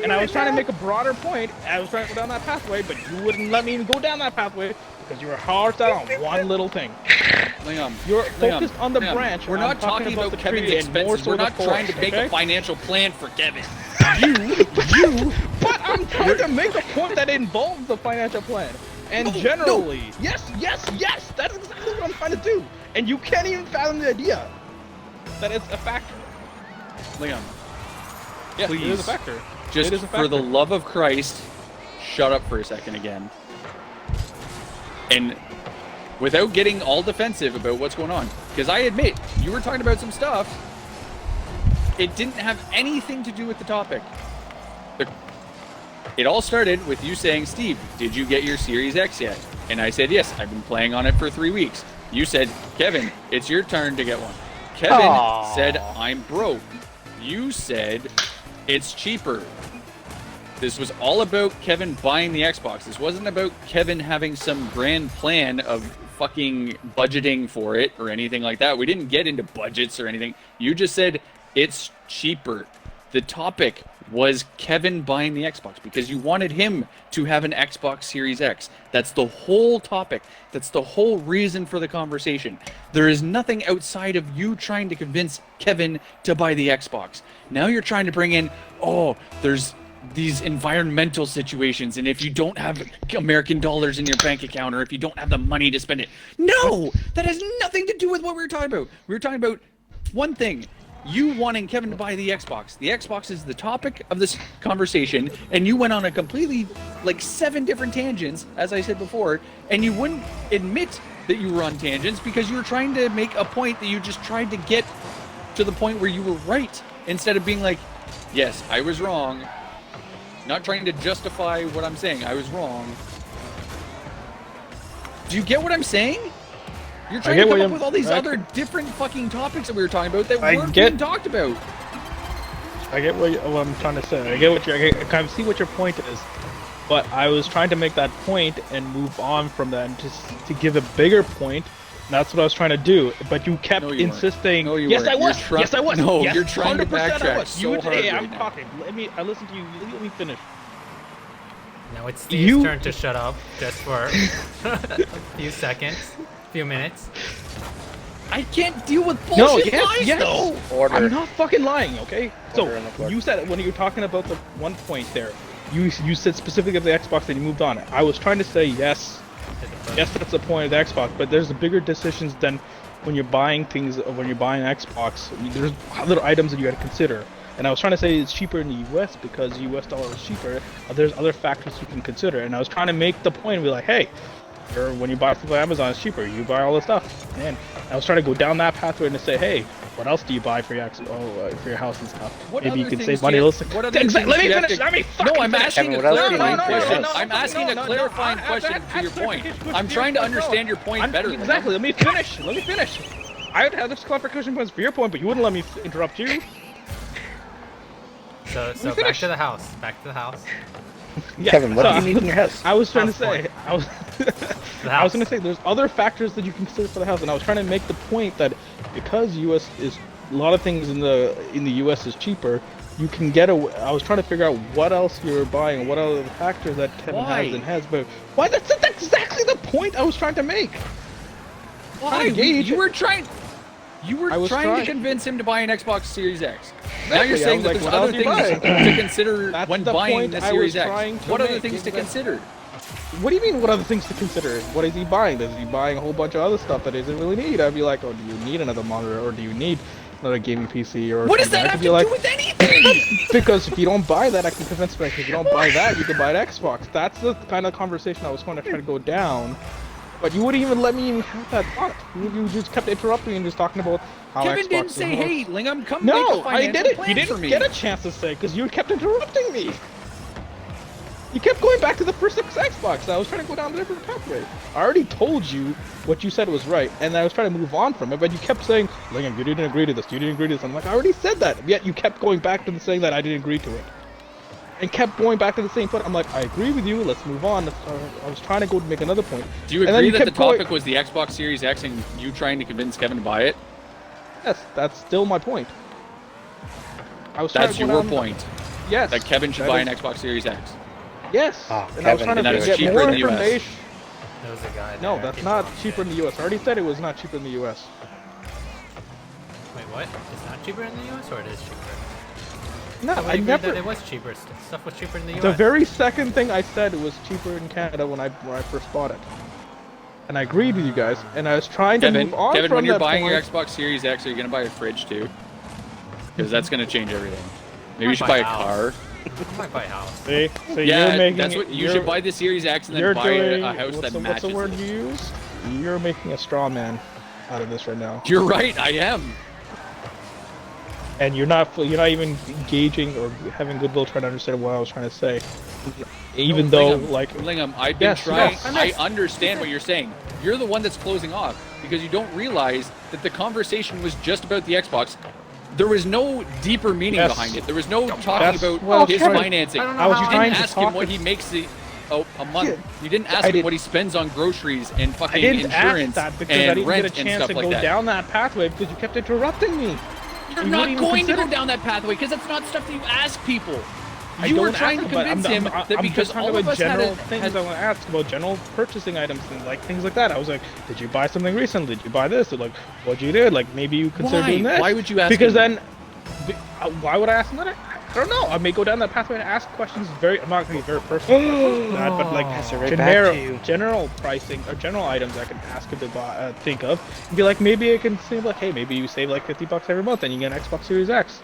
And I was trying to make a broader point. I was trying to go down that pathway, but you wouldn't let me even go down that pathway because you were hard set on one little thing. Lingham, You're Lingham, focused on the Lingham, branch. We're I'm not talking about the Kevin's tree and more expenses. so We're the not trying to forest, make okay? a financial plan for Kevin. But I'm trying to make a point that involves the financial plan. And No, generally, yes, that's exactly what I'm trying to do. And you can't even fathom the idea that it's a factor. Lingham, Yeah, It is a factor. Just It is a for the factor. love of Christ, shut up for a second again. And without getting all defensive about what's going on, because I admit you were talking about some stuff. It didn't have anything to do with the topic. It all started with you saying, Steve, did you get your Series X yet? And I said, yes, I've been playing on it for 3 weeks. You said, Kevin, it's your turn to get one. Kevin said, I'm broke. You said, it's cheaper. This was all about Kevin buying the Xbox. This wasn't about Kevin having some grand plan of fucking budgeting for it or anything like that. We didn't get into budgets or anything. You just said, it's cheaper. The topic was Kevin buying the Xbox because you wanted him to have an Xbox Series X. That's the whole topic. That's the whole reason for the conversation. There is nothing outside of you trying to convince Kevin to buy the Xbox. Now you're trying to bring in, oh, there's these environmental situations, and if you don't have American dollars in your bank account or if you don't have the money to spend it. No! That has nothing to do with what we were talking about. We were talking about one thing. You wanting Kevin to buy the Xbox. The Xbox is the topic of this conversation, and you went on a completely, like, 7 different tangents, as I said before, and you wouldn't admit that you were on tangents because you were trying to make a point that you just tried to get to the point where you were right, instead of being like, yes, I was wrong. Not trying to justify what I'm saying. I was wrong. Do you get what I'm saying? You're trying to come up with all these other different fucking topics that we were talking about that weren't being talked about. I get what I'm trying to say. I kind of see what your point is, but I was trying to make that point and move on from that, and just to give a bigger point. And that's what I was trying to do, but you kept insisting. No, you yes, weren't. I was. Yes, I was. No, yes, you're trying to 100% backtrack I was. so hard Hey, right I'm now. talking. I listen to you. Let me finish. Now it's Steve's turn to shut up just for a few seconds, few minutes. I can't deal with bullshit lies, though. Order. I'm not fucking lying, okay? Order on the So floor. you said when you were talking about the one point there, you said specifically of the Xbox and you moved on. I was trying to say yes, that's the point of the Xbox, but there's bigger decisions than when you're buying things. When you're buying an Xbox, there's other items that you got to consider. And I was trying to say it's cheaper in the U.S. because the U.S. dollar is cheaper. There's other factors you can consider, and I was trying to make the point and be like, hey, when you buy stuff on Amazon, it's cheaper. You buy all this stuff, and I was trying to go down that pathway and to say, hey, what else do you buy for your for your house and stuff? What Maybe you other can things save do money. you- Listen, what other exactly. things Let me do you have finish. to- Let me fucking No, I'm finish. asking Kevin, a what else do you need for your clarifying house? question. I'm asking a clarifying question to your point. I'm trying to understand your point better. Exactly. Let me finish. Let me finish. I would have this clarification points for your point, but you wouldn't let me interrupt you. So back to the house. Back to the house. Yeah, Kevin, what so do you need in your house? I was trying to House say, point. I was going to say, there's other factors that you can consider for the house, and I was trying to make the point that because U.S. is a lot of things in the U.S. is cheaper, you can get a. I was trying to figure out what else you're buying, and what other factors that Kevin Why? has and has, but why? That's exactly the point I was trying to make. Why? You were trying. You were I was trying to trying. convince him to buy an Xbox Series X. Now you're Exactly, I saying was that like, there's what other else are you things buying? to consider That's when the buying point the I Series was X. trying to What other make, things to exactly. consider? What do you mean? What other things to consider? What is he buying? Is he buying a whole bunch of other stuff that he doesn't really need? I'd be like, oh, do you need another monitor, or do you need another gaming PC, or What does something? that I have could to be like, do with anything? because if you don't buy that, I can convince you. If you don't buy that, you can buy an Xbox. That's the kind of conversation I was going to try to go down. But you wouldn't even let me even have that thought. You just kept interrupting and just talking about how Kevin Xbox didn't is say, more- "Hey, Lingham, come make No, a I financial did it. plan You for didn't me." get a chance to say because you kept interrupting me. You kept going back to the first Xbox. I was trying to go down a different pathway. I already told you what you said was right, and I was trying to move on from it, but you kept saying, Lingham, you didn't agree to this, you didn't agree to this. I'm like, I already said that, yet you kept going back to the saying that I didn't agree to it. And kept going back to the same point. I'm like, I agree with you, let's move on. I was trying to go to make another point. Do you And then agree that the kept going- topic was the Xbox Series X and you trying to convince Kevin to buy it? Yes, that's still my point. I was trying That's to go your down- point. Yes. That Kevin should that buy is- an Xbox Series X. Yes. Oh, and I was Kevin, trying and that to is get cheaper more in the US. information. There was a guy No, there that's not interrupting cheaper in it. the U.S. I already said it was not cheaper in the U.S. Wait, what? It's not cheaper in the US, or it is cheaper? No, I I agreed never. that it was cheaper. Stuff was cheaper in the US. The very second thing I said was cheaper in Canada when I first bought it, and I agreed with you guys. And I was trying to Kevin, move on when from you're that buying point. your Xbox Series X, are you going to buy a fridge too? Because that's going to change everything. Maybe you should buy a car. I might buy a house. See, so Yeah, you're making that's what you should buy the Series X and You're then buy doing a house that matches. what's the word it. you used? You're making a straw man out of this right now, You're right, I am. and you're not even engaging or having goodwill trying to understand what I was trying to say. Even though, Lingham, like, Lingham, I've been Yes, trying. yes, I understand what you're saying. You're the one that's closing off because you don't realize that the conversation was just about the Xbox. There was no deeper meaning Yes. behind it. There was no talking That's about what I was his trying- financing. I don't know I was how You trying didn't to ask him talk what to- he makes a month. Yeah. You didn't ask I him did- what he spends on groceries and I fucking didn't insurance ask that because I and didn't rent get a and chance stuff to like go that. down that pathway because you kept interrupting me. You're You not wouldn't even going to go consider- down that pathway because that's not stuff that you ask people. I You were don't trying ask to about- convince him that I'm because just talking all of about us had general a, things had I want to ask about general purchasing items and like things like that. I was like, did you buy something recently? Did you buy this? Or like, what'd you do? Like maybe you consider Why? doing this. Why would you ask Because him? then, why would I ask him that? I don't know. I may go down that pathway and ask questions. I'm not gonna be very personal, about that, but like Pass it right back to you. general pricing or general items I can ask him to buy, think of, and be like, maybe I can say like, hey, maybe you save like $50 every month and you get an Xbox Series X.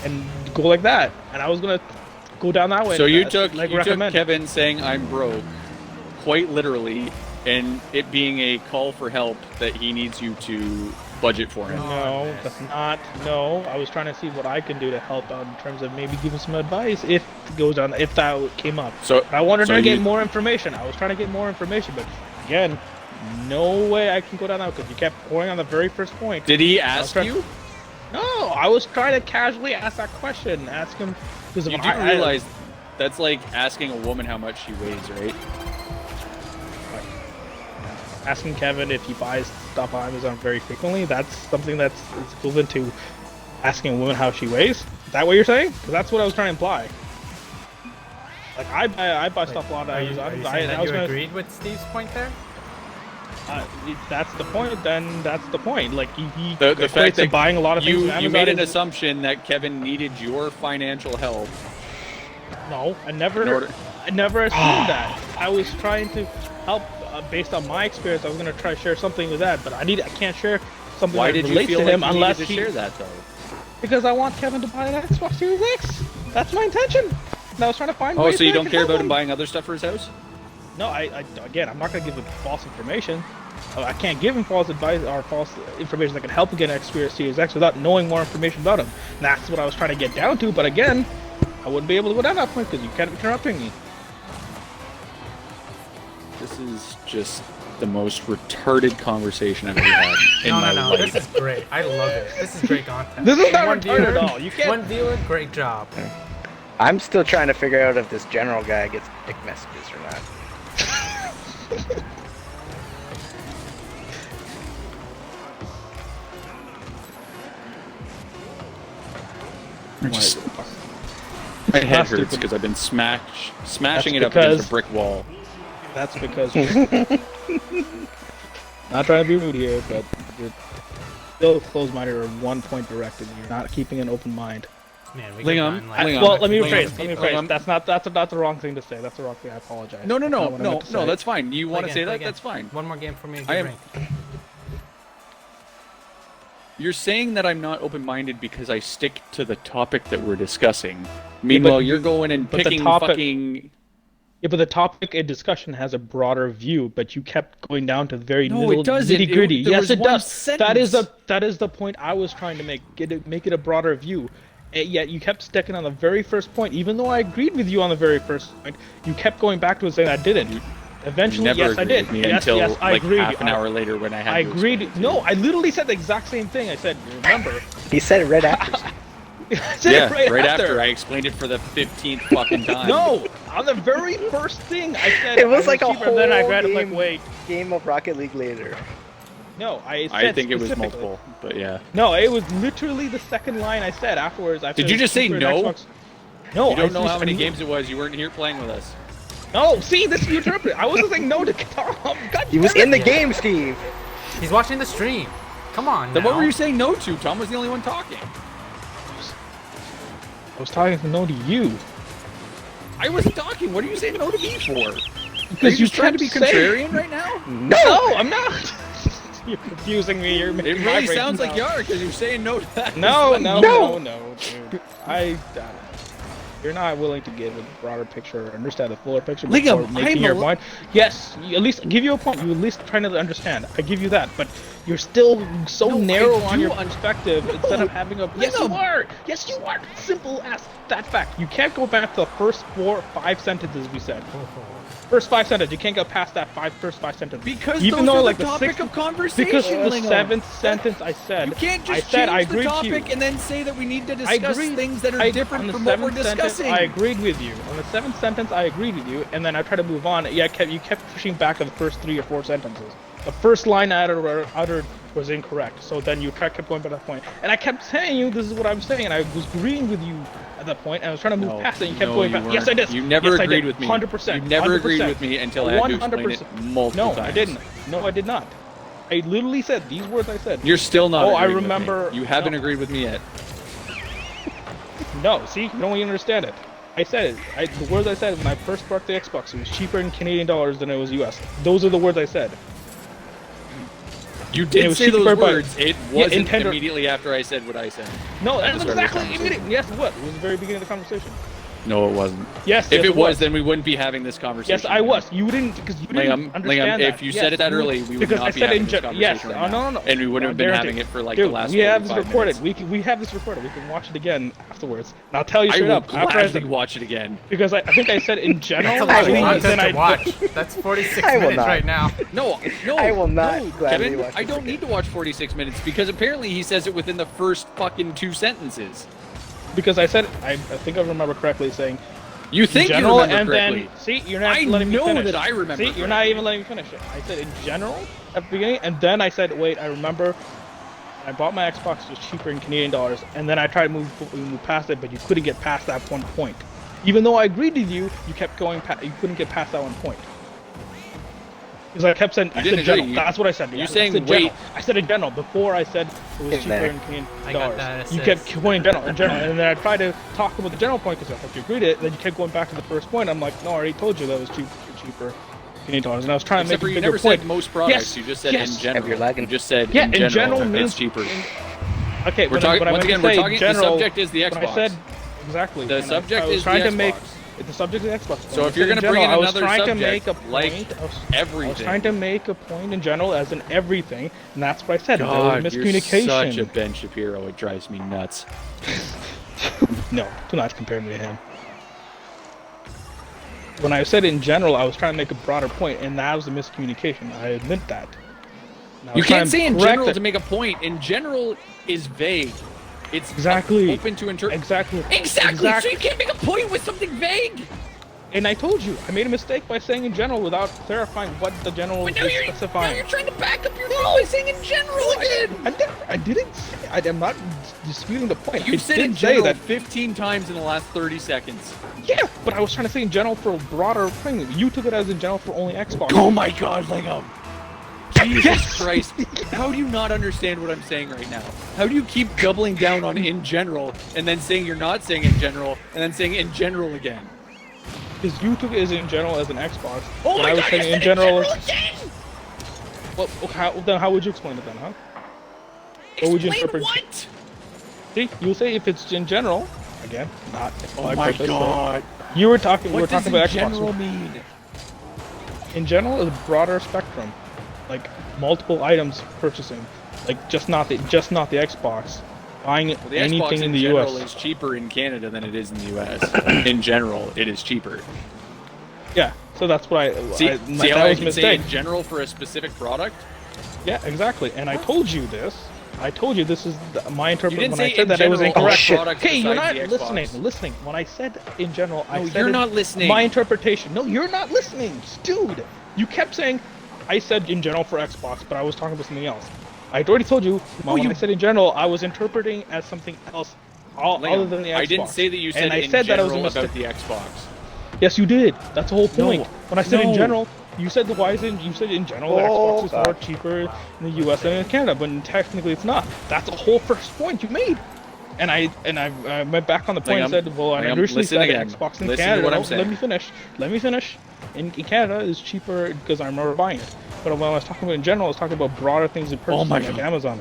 And go like that, and I was gonna go down that way. So and, you took recommend. Kevin saying I'm broke, quite literally, and it being a call for help that he needs you to budget for him. No, that's not. No, I was trying to see what I can do to help out in terms of maybe giving some advice if it goes on, if that came up. So But I wanted so to get you- more information. I was trying to get more information, but again, no way I can go down that because you kept going on the very first point. Did he ask trying- you? No, I was trying to casually ask that question. Ask him because You do realize that's like asking a woman how much she weighs, right? asking Kevin if he buys stuff on Amazon very frequently. That's something that's equivalent to asking a woman how she weighs. Is that what you're saying? Because that's what I was trying to imply. Like I buy stuff a lot on Are you Amazon. saying that I was you gonna, agreed with Steve's point there? that's the point. Then that's the point. Like he The equates fact to that buying a lot of things. you on Amazon made an is- assumption that Kevin needed your financial help. No, I In never order- assumed that. I was trying to help based on my experience. I was gonna try to share something with that, but I can't share something Why that did you relates feel to like him you unless needed to he share that though? because I want Kevin to buy an Xbox Series X. That's my intention. And I was trying to find. Oh, ways so you that I don't can care help about him buying other stuff for his house? No, again, I'm not gonna give him false information. I can't give him false advice or false information that can help him get an Xbox Series X without knowing more information about him. And that's what I was trying to get down to. But again, I wouldn't be able to go down that point because you kept interrupting me. This is just the most retarded conversation I've ever had in my No, life. this is great. I love it. This is great content. This is not One retarded viewer- at all. You can't- One viewer, great job. I'm still trying to figure out if this general guy gets dick messages or not. My head That's hurts stupid. because I've been smashing it That's up against because- a brick wall. That's because not trying to be rude here, but you're still closed-minded or one-point-directed. You're not keeping an open mind. Man, we Lingham, could run, like, Lingham. Well, let me Lingham, rephrase. Let me Lingham. rephrase. That's the wrong thing to say. That's the wrong thing. I apologize. No, That's not what I meant to say. that's fine. You Play want to again, say play that? again. That's fine. One more game for me. I am- Drink. You're saying that I'm not open-minded because I stick to the topic that we're discussing. Meanwhile, you're going and but the picking topic- fucking. Yeah, but the topic in discussion has a broader view, but you kept going down to the very No, little it doesn't. nitty gritty. There Yes, was it one does. That is sentence. the point I was trying to make. Make it a broader view. And yet you kept sticking on the very first point, even though I agreed with you on the very first point. You kept going back to it saying I didn't. Eventually, Never yes, I agreed did. with me Yes, until yes, I like agreed. half an hour later when I had. I to agreed. explain it to No, you. I literally said the exact same thing. I said, remember? He said it right after. I said Yeah, it right after I explained it for the 15th fucking time. No, on the very first thing I said. It was I like a cheaper, then I whole read it like, game. wait. Game of Rocket League later. No, I said I think it was specifically. multiple, but yeah. No, it was literally the second line I said afterwards. I Did said you just say Super no? Xbox. No, You don't know I how many knew- games it was. You weren't here playing with us. No, see, this you interpret. I wasn't saying no to Tom. God He was damn in the it. game, Steve. He's watching the stream. Come on. Then now. what were you saying no to? Tom was the only one talking. I was talking no to you. I wasn't talking. What are you saying no to me for? Are you Because you just trying to be kept saying- contrarian right now? No, I'm not. You're confusing me. You're making It my really brain sounds like sound- you are because you're saying no to that. No, as no, well. no, no, dude. I don't know. You're not willing to give a broader picture or understand the fuller picture Liam, before making I'm your a- point. Yes, at least give you a point. You at least trying to understand. I give you that, but you're still so No, I narrow on do your perspective instead of having a. Yes, you Liam. are. Yes, you are. Simple as that fact. You can't go back to the first 4 or 5 sentences we said. First 5 sentences. You can't go past that first five sentences. Because even those though are like the topic of conversation, because the Liam. 7th sentence I said. You can't just I said change I the agreed to topic you. and then say that we need to I discuss agreed. things that are on different the from what we're 7th sentence, discussing. I agreed with you. On the 7th sentence, I agreed with you, and then I tried to move on. Yeah, you kept pushing back to the first 3 or 4 sentences. The first line I uttered was incorrect, so then you kept going by that point. And I kept saying you, this is what I'm saying, and I was agreeing with you at that point, and I was trying to move past it, and you kept going back. Yes, I did. You never yes, agreed I did. with me. 100%. You never 100%. agreed with me until I had to explain it 100%. multiple No, times. I didn't. No, I did not. I literally said these words I said. You're still not. Oh, I agreeing with me. remember- You haven't no. agreed with me yet. No, see, you don't even understand it. I said it. The words I said when I first brought the Xbox, it was cheaper in Canadian dollars than it was US. Those are the words I said. You It did was say cheaper, those but- words. It wasn't Nintendo- immediately after I said what I said. No, At that's the start of the exactly conversation. immediate. Yes, what? It was the very beginning of the conversation. No, it wasn't. Yes, If yes, it was, then we wouldn't be having this conversation. yes, I was. You didn't, because you didn't Liam, understand that. if you Yes, said it that you- early, we would because not I be said having in this gen- conversation yes, right now. no. And we wouldn't have been Guaranteed. having it for like Dude, the last we have this 45 recorded. minutes. We have this recorded. We can watch it again afterwards. And I'll tell you I straight will up. After I gladly said, watch it again. because I think I said in general. That's a lot of will not. content then to watch. That's 46 I will minutes not. right now. No, I will not no, gladly Kevin, watch I this don't again. need to watch 46 minutes because apparently he says it within the first fucking 2 sentences. Because I said, I think I remember correctly saying. You think general, you remember and correctly. then see, you're not I letting me know finish. that I remember See, you're not correctly. even letting me finish it. I said in general at the beginning, and then I said, wait, I remember. I bought my Xbox, it was cheaper in Canadian dollars, and then I tried to move past it, but you couldn't get past that one point. Even though I agreed with you, you kept going past. You couldn't get past that one point. Because I kept saying, I didn't said general. agree. That's what I said. You're I saying said wait. general. I said in general before I said it was In cheaper there. in Canadian I got dollars. that You assist. kept going general, and then I tried to talk about the general point because I thought you agreed it. Then you kept going back to the first point. I'm like, no, I already told you that was cheaper Canadian dollars, and I was trying to Except for make a you bigger never point. said most products. Yes, You just said yes. in general. You're lagging. You just said Yeah, in general means it's cheaper. Okay, We're talking once again. We're talking. General, The subject is the when I Xbox. said exactly. The and subject I was is trying the to make Xbox. the subject is the Xbox. So When if I you're said gonna bring in general, I was another trying to subject, make a point. like I was everything. trying to make a point in general as in everything, and that's what I said. God, there was you're miscommunication. such a Ben Shapiro. It drives me nuts. No, do not compare me to him. When I said in general, I was trying to make a broader point, and that was a miscommunication. I admit that. And I You was trying can't say in correct general it. to make a point. In general is vague. It's Exactly. open to interpret. Exactly. Exactly. So you can't make a point with something vague. And I told you, I made a mistake by saying in general without clarifying what the general But is now you're specifying. trying to back up your thought by saying in general again. I didn't say, I'm not disputing the point. You I said did in say general that, 15 times in the last 30 seconds. yeah, but I was trying to say in general for a broader thing. You took it as in general for only Xbox. Oh my God, Lego. Jesus Christ. How do you not understand what I'm saying right now? How do you keep doubling down on in general and then saying you're not saying in general and then saying in general again? Because you took it as in general as an Xbox. Oh but my I was God, saying you said in general. again! Well, how would you explain it then, huh? What would you Explain interpret? what? See, you say if it's in general, again, not. Oh my God. You were talking. We were What does talking in about general Xbox. mean? In general, is a broader spectrum, like multiple items purchasing, like just not the Xbox, buying Well, the anything Xbox in the general U.S. is cheaper in Canada than it is in the US. In general, it is cheaper. Yeah, so that's what See that how was I a can mistake. say in general for a specific product? Yeah, exactly. And I told you this. I told you this is my interpretation. didn't When I say said in that it was general incorrect. all products Hey, you're not besides the Xbox. listening. When I said in general, I No, said you're it- not listening. My interpretation. No, you're not listening, dude. You kept saying I said in general for Xbox, but I was talking about something else. I already told you. When you- I said in general, I was interpreting as something else, other than the Xbox. I didn't say that you said and I in said that I was a general about mistake. the Xbox. Yes, you did. That's the whole point. When I said in no. general, you said you said in general the Oh, Xbox is God. more cheaper in the US than in Canada, but technically it's not. That's the whole first point you made. And I went back on the point and Liam, said, well, I Liam, initially listen said again. Xbox in Listen to Canada. what I'm No, saying. Let me finish. In Canada is cheaper because I'm never buying it. But when I was talking about in general, I was talking about broader things in purchasing my like God. Amazon.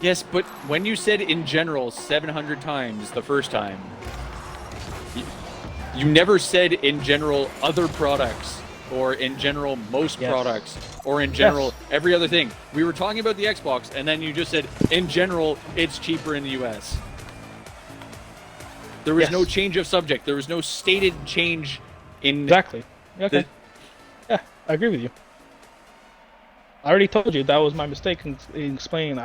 Yes, but when you said in general 700 times the first time, you never said in general other products, or in general most Yes. products, or in general Yes. every other thing. We were talking about the Xbox, and then you just said in general it's cheaper in the US. There was Yes. no change of subject. There was no stated change in Exactly. Okay. Yeah, I agree with you. I already told you that was my mistake in explaining.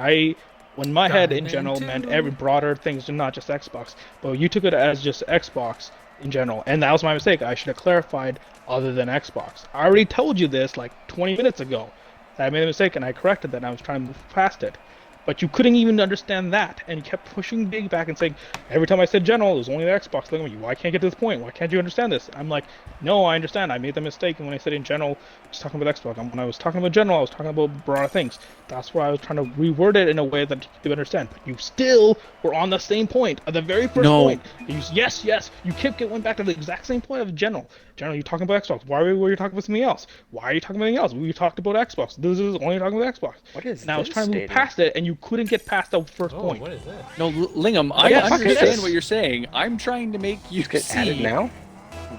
When my head in general meant every broader things, not just Xbox. But you took it as just Xbox in general, and that was my mistake. I should have clarified other than Xbox. I already told you this like 20 minutes ago. I made a mistake and I corrected that. And I was trying to move past it. But you couldn't even understand that, and you kept pushing Big back and saying, every time I said general, it was only the Xbox. Look at me, why can't I get to this point? Why can't you understand this? I'm like, no, I understand. I made the mistake, and when I said in general, I was talking about Xbox. And when I was talking about general, I was talking about broader things. That's why I was trying to reword it in a way that you could understand. But you still were on the same point, at the very first point. Yes, you kept going back to the exact same point of general. General, you're talking about Xbox. Why were you talking about something else? Why are you talking about anything else? We talked about Xbox. This is only talking about Xbox. What is and I was this trying to move stating? past it, and you couldn't get past the first Oh, point. what is this? No, Lingham, I Yeah, fuck understand this. what you're saying. I'm trying to make you Get added see now?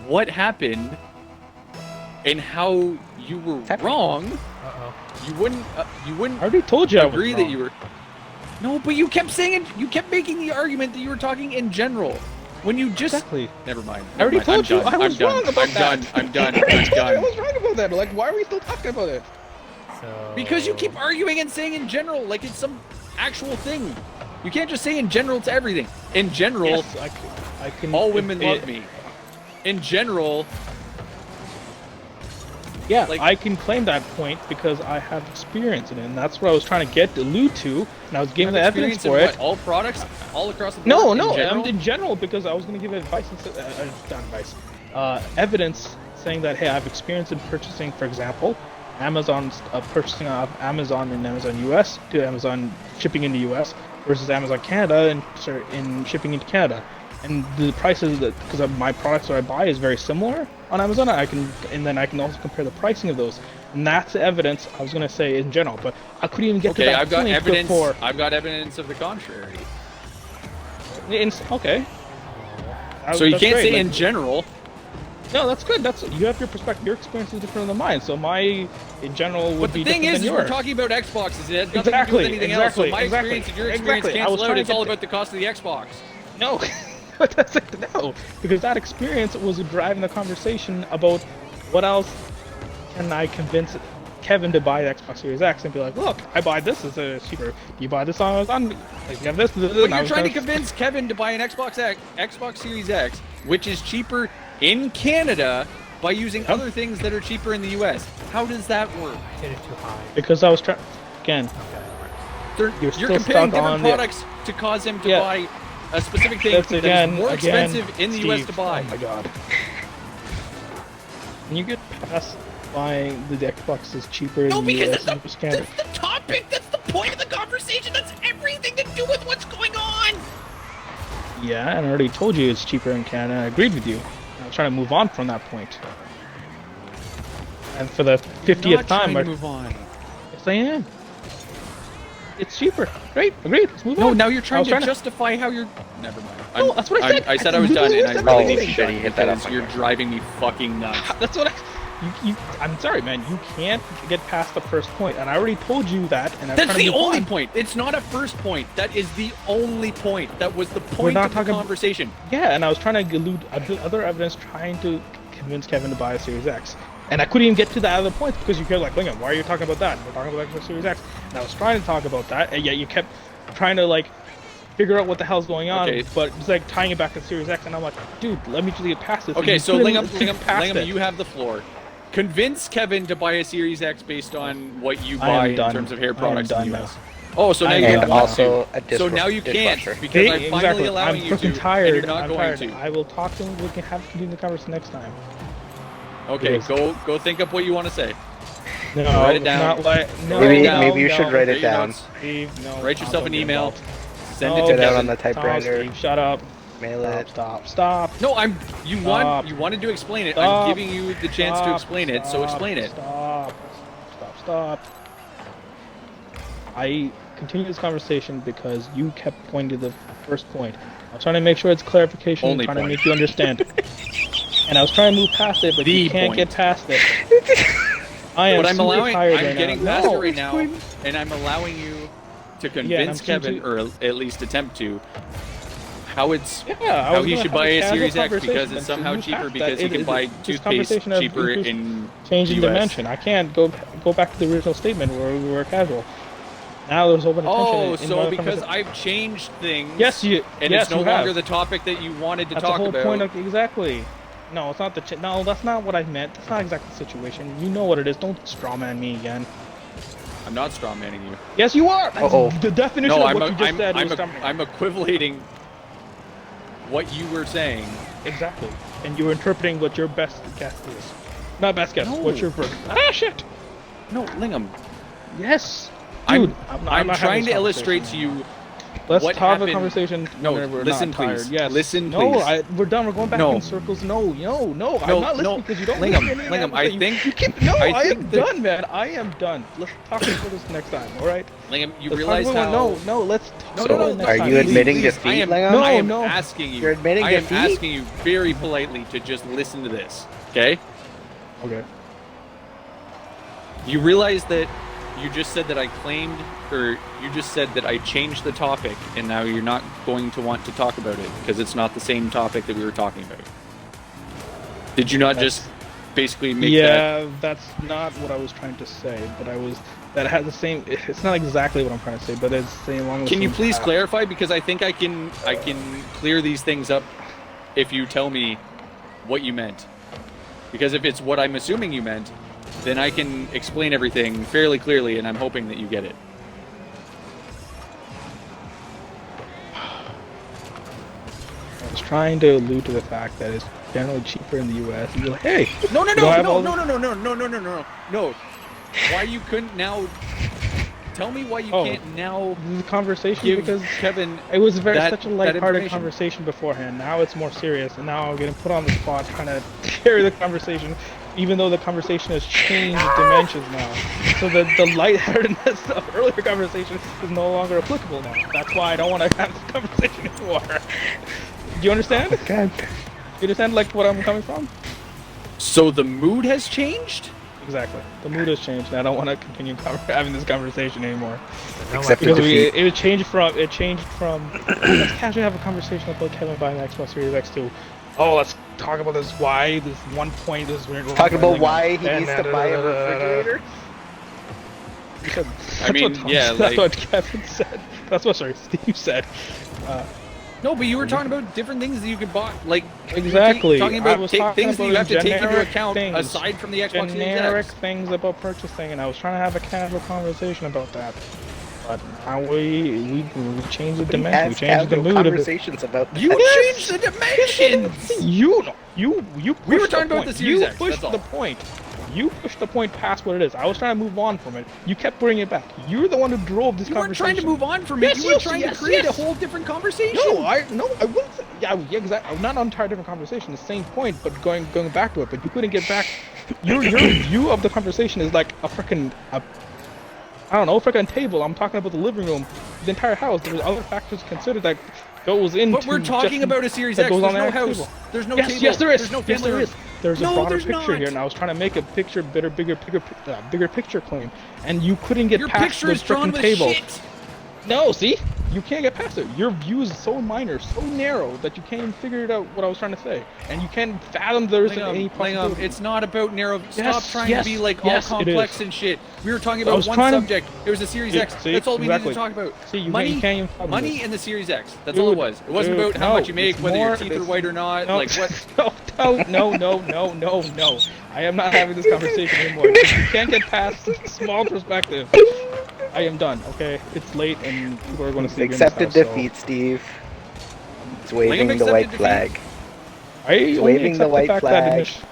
what happened and how you were happening? wrong. Uh-oh. You wouldn't I already told you I was agree that wrong. you were. No, but you kept saying it. You kept making the argument that you were talking in general. When you just Exactly. never mind. I already never mind. told you I'm I was done. wrong about I'm that. done. I'm done. I already I'm told you I done. was wrong about that. Like, why are we still talking about it? So... Because you keep arguing and saying in general like it's some actual thing. You can't just say in general to everything. In general, Yes, I can. all women love me. In general, Yeah, like- I can claim that point because I have experience in it, and that's what I was trying to allude to, and I was giving the have evidence experience in for it. what, all products, all across the board. No, in no, general? in general, because I was going to give advice, not advice, evidence saying that, hey, I have experience in purchasing, for example, Amazon's purchasing of Amazon in Amazon US to Amazon shipping into US versus Amazon Canada and in shipping into Canada. And the prices that, because of my products that I buy is very similar on Amazon, then I can also compare the pricing of those. And that's the evidence I was going to say in general, but I couldn't even get to Okay, that I've got point evidence. before. I've got evidence of the contrary. Okay. So you That's can't great, say like- in general. No, that's good. You have your perspective. Your experience is different than mine. So my, in general, would But be the thing different is, than we're yours. talking about Xboxes. It has nothing to do Exactly, with anything else. So my exactly, experience and your experience exactly. I was cancel out. trying It's to all get about the cost of the Xbox. No, but that's like, no, because that experience was driving the conversation about what else can I convince Kevin to buy the Xbox Series X and be like, look, I buy this as a cheaper. You buy this on Amazon. Like, you have this. But you're trying to convince Kevin to buy an Xbox Series X, which is cheaper in Canada, by using other things that are cheaper in the US. How does that work? I hit it too high. Because I was trying. Again, Okay. You're You're still comparing stuck on different the- products to cause him to Yeah. buy a specific thing that's that again, is more again, expensive in the Steve, US to buy. Oh my god. Can you get past buying the Xbox is cheaper No, in the because US and just Canada? that's the topic. That's the point of the conversation. That's everything to do with what's going on. Yeah, and I already told you it's cheaper in Canada. I agreed with you. I was trying to move on from that point. And for the 50th Not time, trying to move on. yes, I am. It's cheaper. Great, agreed. Let's move No, on. now you're I trying was to justify how you're. Never mind. No, that's what I said. I said I was done, and I literally really said need that. to Shitty, hit that because off you're again. driving me fucking nuts. That's what I'm sorry, man. You can't get past the first point, and I already told you that. And I'm That's trying to the move only on. point. It's not a first point. That is the only point. That was the We're point not of the talking- conversation. Yeah, and I was trying to elude other evidence, trying to convince Kevin to buy a Series X. And I couldn't even get to that other point because you kept like, Lingham, why are you talking about that? We're talking about Xbox Series X. And I was trying to talk about that, and yet you kept trying to like figure out what the hell's going on, Okay. but it's like tying it back to Series X, and I'm like, dude, let me just get past this. And Okay, you so couldn't Lingham, get past it. you have the floor. Convince Kevin to buy a Series X based on what you I am buy in done. terms of hair I am products in done the now. US. Oh, so now I you am don't And done. want also to. a dishwasher. So now you can't dishwasher. because I'm See, finally exactly. allowing I'm you freaking to, tired. and you're not I'm going tired. to. I will talk to him. We can continue the conversation next time. Okay, Yes. go think up what you want to say. No, Write it it's down. not like no. Maybe no, maybe you no. should write Take it your down. notes. Steve, no. Write yourself an don't get email. involved. Send No, it to Get out Kevin. on the typewriter. Steve, shut up. Mail it. Stop. No, you Stop. wanted to explain it. Stop. I'm giving you the chance to explain it, so explain it. Stop. I continued this conversation because you kept pointing to the first point. I was trying to make sure it's clarification, Only trying to point. make you understand. And I was trying to move past it, but The you can't point. get past it. I am But I'm super allowing. tired I'm right getting now. past it No, right now, and I'm allowing you to and I'm convince trying Kevin, to- or at least attempt to, how it's Yeah, I how was he gonna should have buy a casual Series X conversation, because but it's to somehow move cheaper past because that, he can buy this toothpaste conversation has cheaper increased- in changing the US. dimension. I can't go back to the original statement where we were casual. Now there's open attention. Oh, in so another because conversation. I've changed things. Yes, And yes, it's no you longer have. the topic that you wanted to That's talk the whole about. point of exactly. No, it's not the. No, that's not what I meant. That's not exactly the situation. You know what it is. Don't strawman me again. I'm not strawmanning you. Yes, you are. That's Uh-oh. the definition No, of what you just said. was strawman. I'm equivalating what you were saying. Exactly. And you're interpreting what your best guess is. Not best guess. No. What's your first? Ah, shit. No, Lingham. Yes. I'm Dude, I'm not having trying this to illustrate to conversation. you. Let's what have happened- a conversation. No, when we're listen, not tired. please. Yes. Listen, no, please. we're done. We're going back No. in circles. No, I'm No, not listening no. because you don't Lingham, listen to anything Lingham, I I say. think- You keep. No, I I am think that- done, man. I am done. Let's talk about this next time. All right. Lingham, you Let's realize talk how? about, no. Let's talk No, about no, it no. next Are time. you Please. admitting Please, defeat, I am, Lingham? No, I am no. asking you. You're admitting I am defeat? asking you very politely to just listen to this, okay? Okay. You realize that you just said that I claimed, or you just said that I changed the topic, and now you're not going to want to talk about it because it's not the same topic that we were talking about. Did you not just basically make that? Yeah, that's not what I was trying to say, but that has the same. It's not exactly what I'm trying to say, but it's saying along the Can you same please path. clarify? Because I think I can clear these things up if you tell me what you meant. Because if it's what I'm assuming you meant, then I can explain everything fairly clearly, and I'm hoping that you get it. I was trying to allude to the fact that it's generally cheaper in the U.S. And you're like, hey, No, no, you don't no, have no, all no, no, no, no, no, no, no, no, no. Why you couldn't now? Tell me why you Oh. can't now This is a conversation give because Kevin. it was such a that lighthearted information. conversation beforehand. Now it's more serious, and now I'm getting put on the spot trying to carry the conversation, even though the conversation has changed dimensions now. So the lightheartedness of earlier conversation is no longer applicable now. That's why I don't want to have this conversation anymore. Do you understand? God. You understand like what I'm coming from? So the mood has changed. Exactly. The mood has changed, and I don't want to continue having this conversation anymore. Except for Because defeat. it changed from let's casually have a conversation about Kevin buying the Xbox Series X to let's talk about this why this one point is Talking about why he needs to buy a refrigerator? I mean, yeah, that's like- what Kevin said. That's what Steve said. No, but you were talking about different things that you could buy, like you were Exactly. talking I about was talking things that you about have to take into generic account things. aside from the Xbox Series Generic X. things about purchasing, and I was trying to have a casual conversation about that. But now we changed the dimension. We Has changed the casual mood of it. conversations about You that. changed the dimensions. You We were pushed talking the about point. the Series You X, pushed that's the all. point. You pushed the point past what it is. I was trying to move on from it. You kept bringing it back. You're the one who drove this You weren't conversation. trying to move on from Yes, it. You were yes, trying yes, to create yes. a whole different conversation. No, I wouldn't. Say, yeah, exactly. I'm not on an entire different conversation. The same point, but going back to it. But you couldn't get back. Your view of the conversation is like a freaking I don't know, freaking table. I'm talking about the living room, the entire house. There's other factors considered that goes into. But we're talking just- about a Series that X. goes There's on no the house. table. There's no Yes, table. yes, there is. There's no Yes, family there room. is. There's a No, broader there's picture not. here, and I was trying to make a picture, bigger picture claim, and you couldn't get Your past picture the is drawn freaking with table. shit. No, see? You can't get past it. Your view is so minor, so narrow, that you can't even figure it out what I was trying to say. And you can't fathom there isn't any possibility. It's not about narrow. Stop Yes, trying yes, to be like yes, all it complex is. and shit. We were talking I about was one trying to- subject. It was the Series Yeah, X. see, That's all we exactly. needed to talk about. See, you money, can't even fathom money, this. and the Series X. That's all it Dude, was. It wasn't dude, about how no, much you make, it's whether your more- teeth are it's- white or not. No, Like what? no. I am not having this conversation anymore. You can't get past the small perspective. I am done, okay? It's late and people are going to see Accepted defeat, Steve. It's waving the accepted white defeat. flag. I only waving the accept white fact that flag.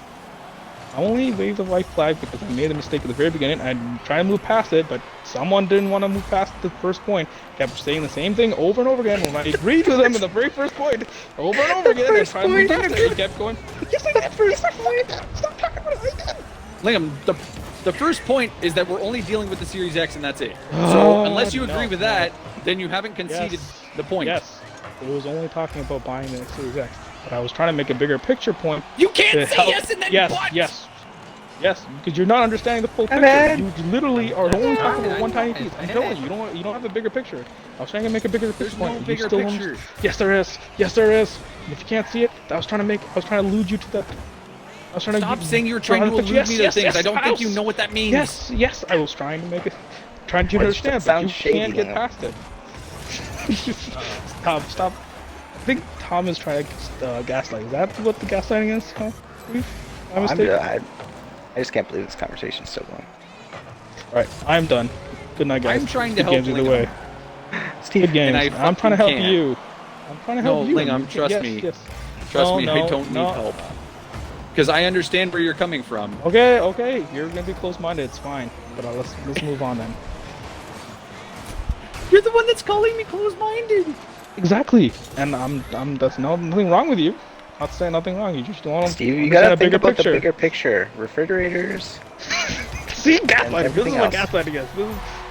I only waved the white flag because I made a mistake at the very beginning. I'm trying to move past it, but someone didn't want to move past the first point. Kept saying the same thing over and over again when I agreed with them in the very first point. Over and over again, and first trying to move point. past it. He kept going, yes, I did. Yes, I did. Stop talking about it. I did. Liam, the The first point is that we're only dealing with the Series X and that's it. Oh, So unless you agree no, with no. that, then you haven't conceded Yes. the point. Yes, it was only talking about buying the Series X, but I was trying to make a bigger picture point. You can't to say help- yes and then yes, but. yes, because you're not understanding the full picture. man. You literally are only talking about one tiny I- piece. I I'm hit telling it. you, you don't have a bigger picture. I was trying to make a bigger picture There's point. no and bigger you still don't- picture. Yes, there is. Yes, there is. And if you can't see it, I was trying to allude you to that. I was trying Stop to saying you were trying to allude me to things. I don't think you know what that means. Yes, I was trying to make it, trying to Well, it understand, but sounds you shady can't get now. past it. Stop. I think Tom is trying to gaslight. Is that what the gaslighting is? Huh? My mistake? I just can't believe this conversation's so long. Alright, I'm done. Good night, guys. I'm trying Good to help games either way. Lingam. Steve, Good games. And I I'm trying to help fucking can't. you. I'm trying to help No, you. Lingam, You can- trust yes, me. Yes. Trust No, me, no, I don't no. need help. Because I understand where you're coming from. Okay. You're gonna be close-minded. It's fine. But let's move on then. You're the one that's calling me closed-minded. Exactly. And that's nothing wrong with you. Not saying nothing wrong. You just don't Steve, you understand gotta a think bigger about picture. the bigger picture. Refrigerators. See, gaslighting. This is everything what else. gaslighting is.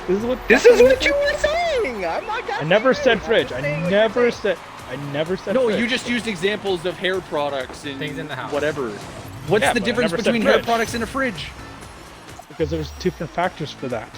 This is what. This is what you were saying. I'm not. I never said fridge. I'm I saying what never you're saying. said. No, fridge. you just used examples of hair products and Things in the house. whatever. What's Yeah, the but I difference never said between hair fridge. products and a fridge? Because there's different factors for that.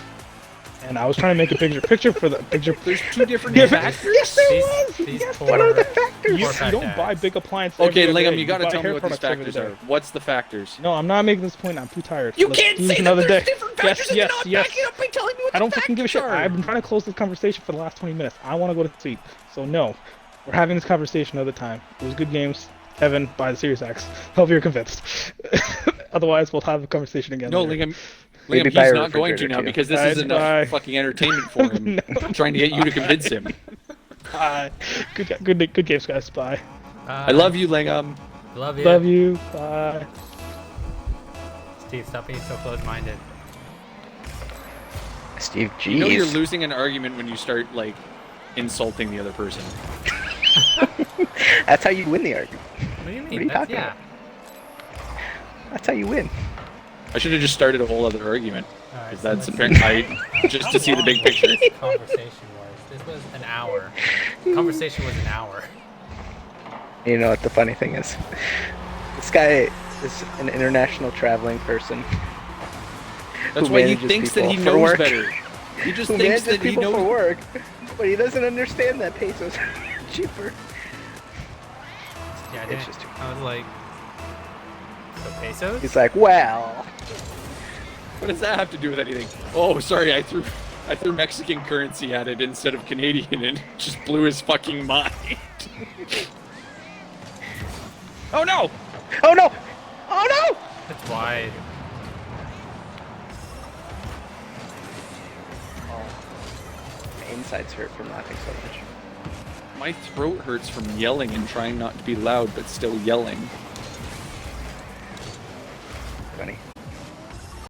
And I was trying to make a bigger picture for the picture. There's two different Different- factors. Yes, there These- was. these Yes, poor- what are the poor factors? You fat don't dads. buy big appliances. Okay, every Lingam, day. you gotta buy tell me hair what these products every factors day. are. What's the factors? No, I'm not making this point. I'm too tired. You Let's can't do say this that another there's day. different factors and yes, not yes. back it up by telling me what I don't the fucking give a shit. factors are. I've been trying to close this conversation for the last 20 minutes. I want to go to sleep. So no, we're having this conversation another time. It was good games. Kevin, buy the Series X. Hope you're convinced. Otherwise, we'll have a conversation again. No, later. Lingam, Maybe he's buy a not going to refrigerator, now too. because this Alright, is enough bye. fucking entertainment for him. No. I'm trying to get you to convince him. Bye. Good games, guys. Bye. I love you, Lingam. Love you. Love you. Bye. Steve, stop being so close-minded. Steve, jeez. You know you're losing an argument when you start like insulting the other person. That's how you win the argument. What do you mean? are you That's, talking yeah. That's how you win. I should have just started a whole other argument. All right, Because so that's let's- apparently just to see the big picture. Conversation was. This was an hour. Conversation was an hour. You know what the funny thing is? This guy is an international traveling person. That's who why he manages thinks that people he for knows work. better. He just Who thinks manages that he people for knows. work, but he doesn't understand that pesos are cheaper. Yeah, I It's didn't. just too- I was like, so pesos? He's like, well, What does that have to do with anything? Oh, sorry, I threw Mexican currency at it instead of Canadian, and it just blew his fucking mind. Oh no! oh no, oh no! That's wide. My insides hurt from laughing so much. My throat hurts from yelling and trying not to be loud, but still yelling. Funny.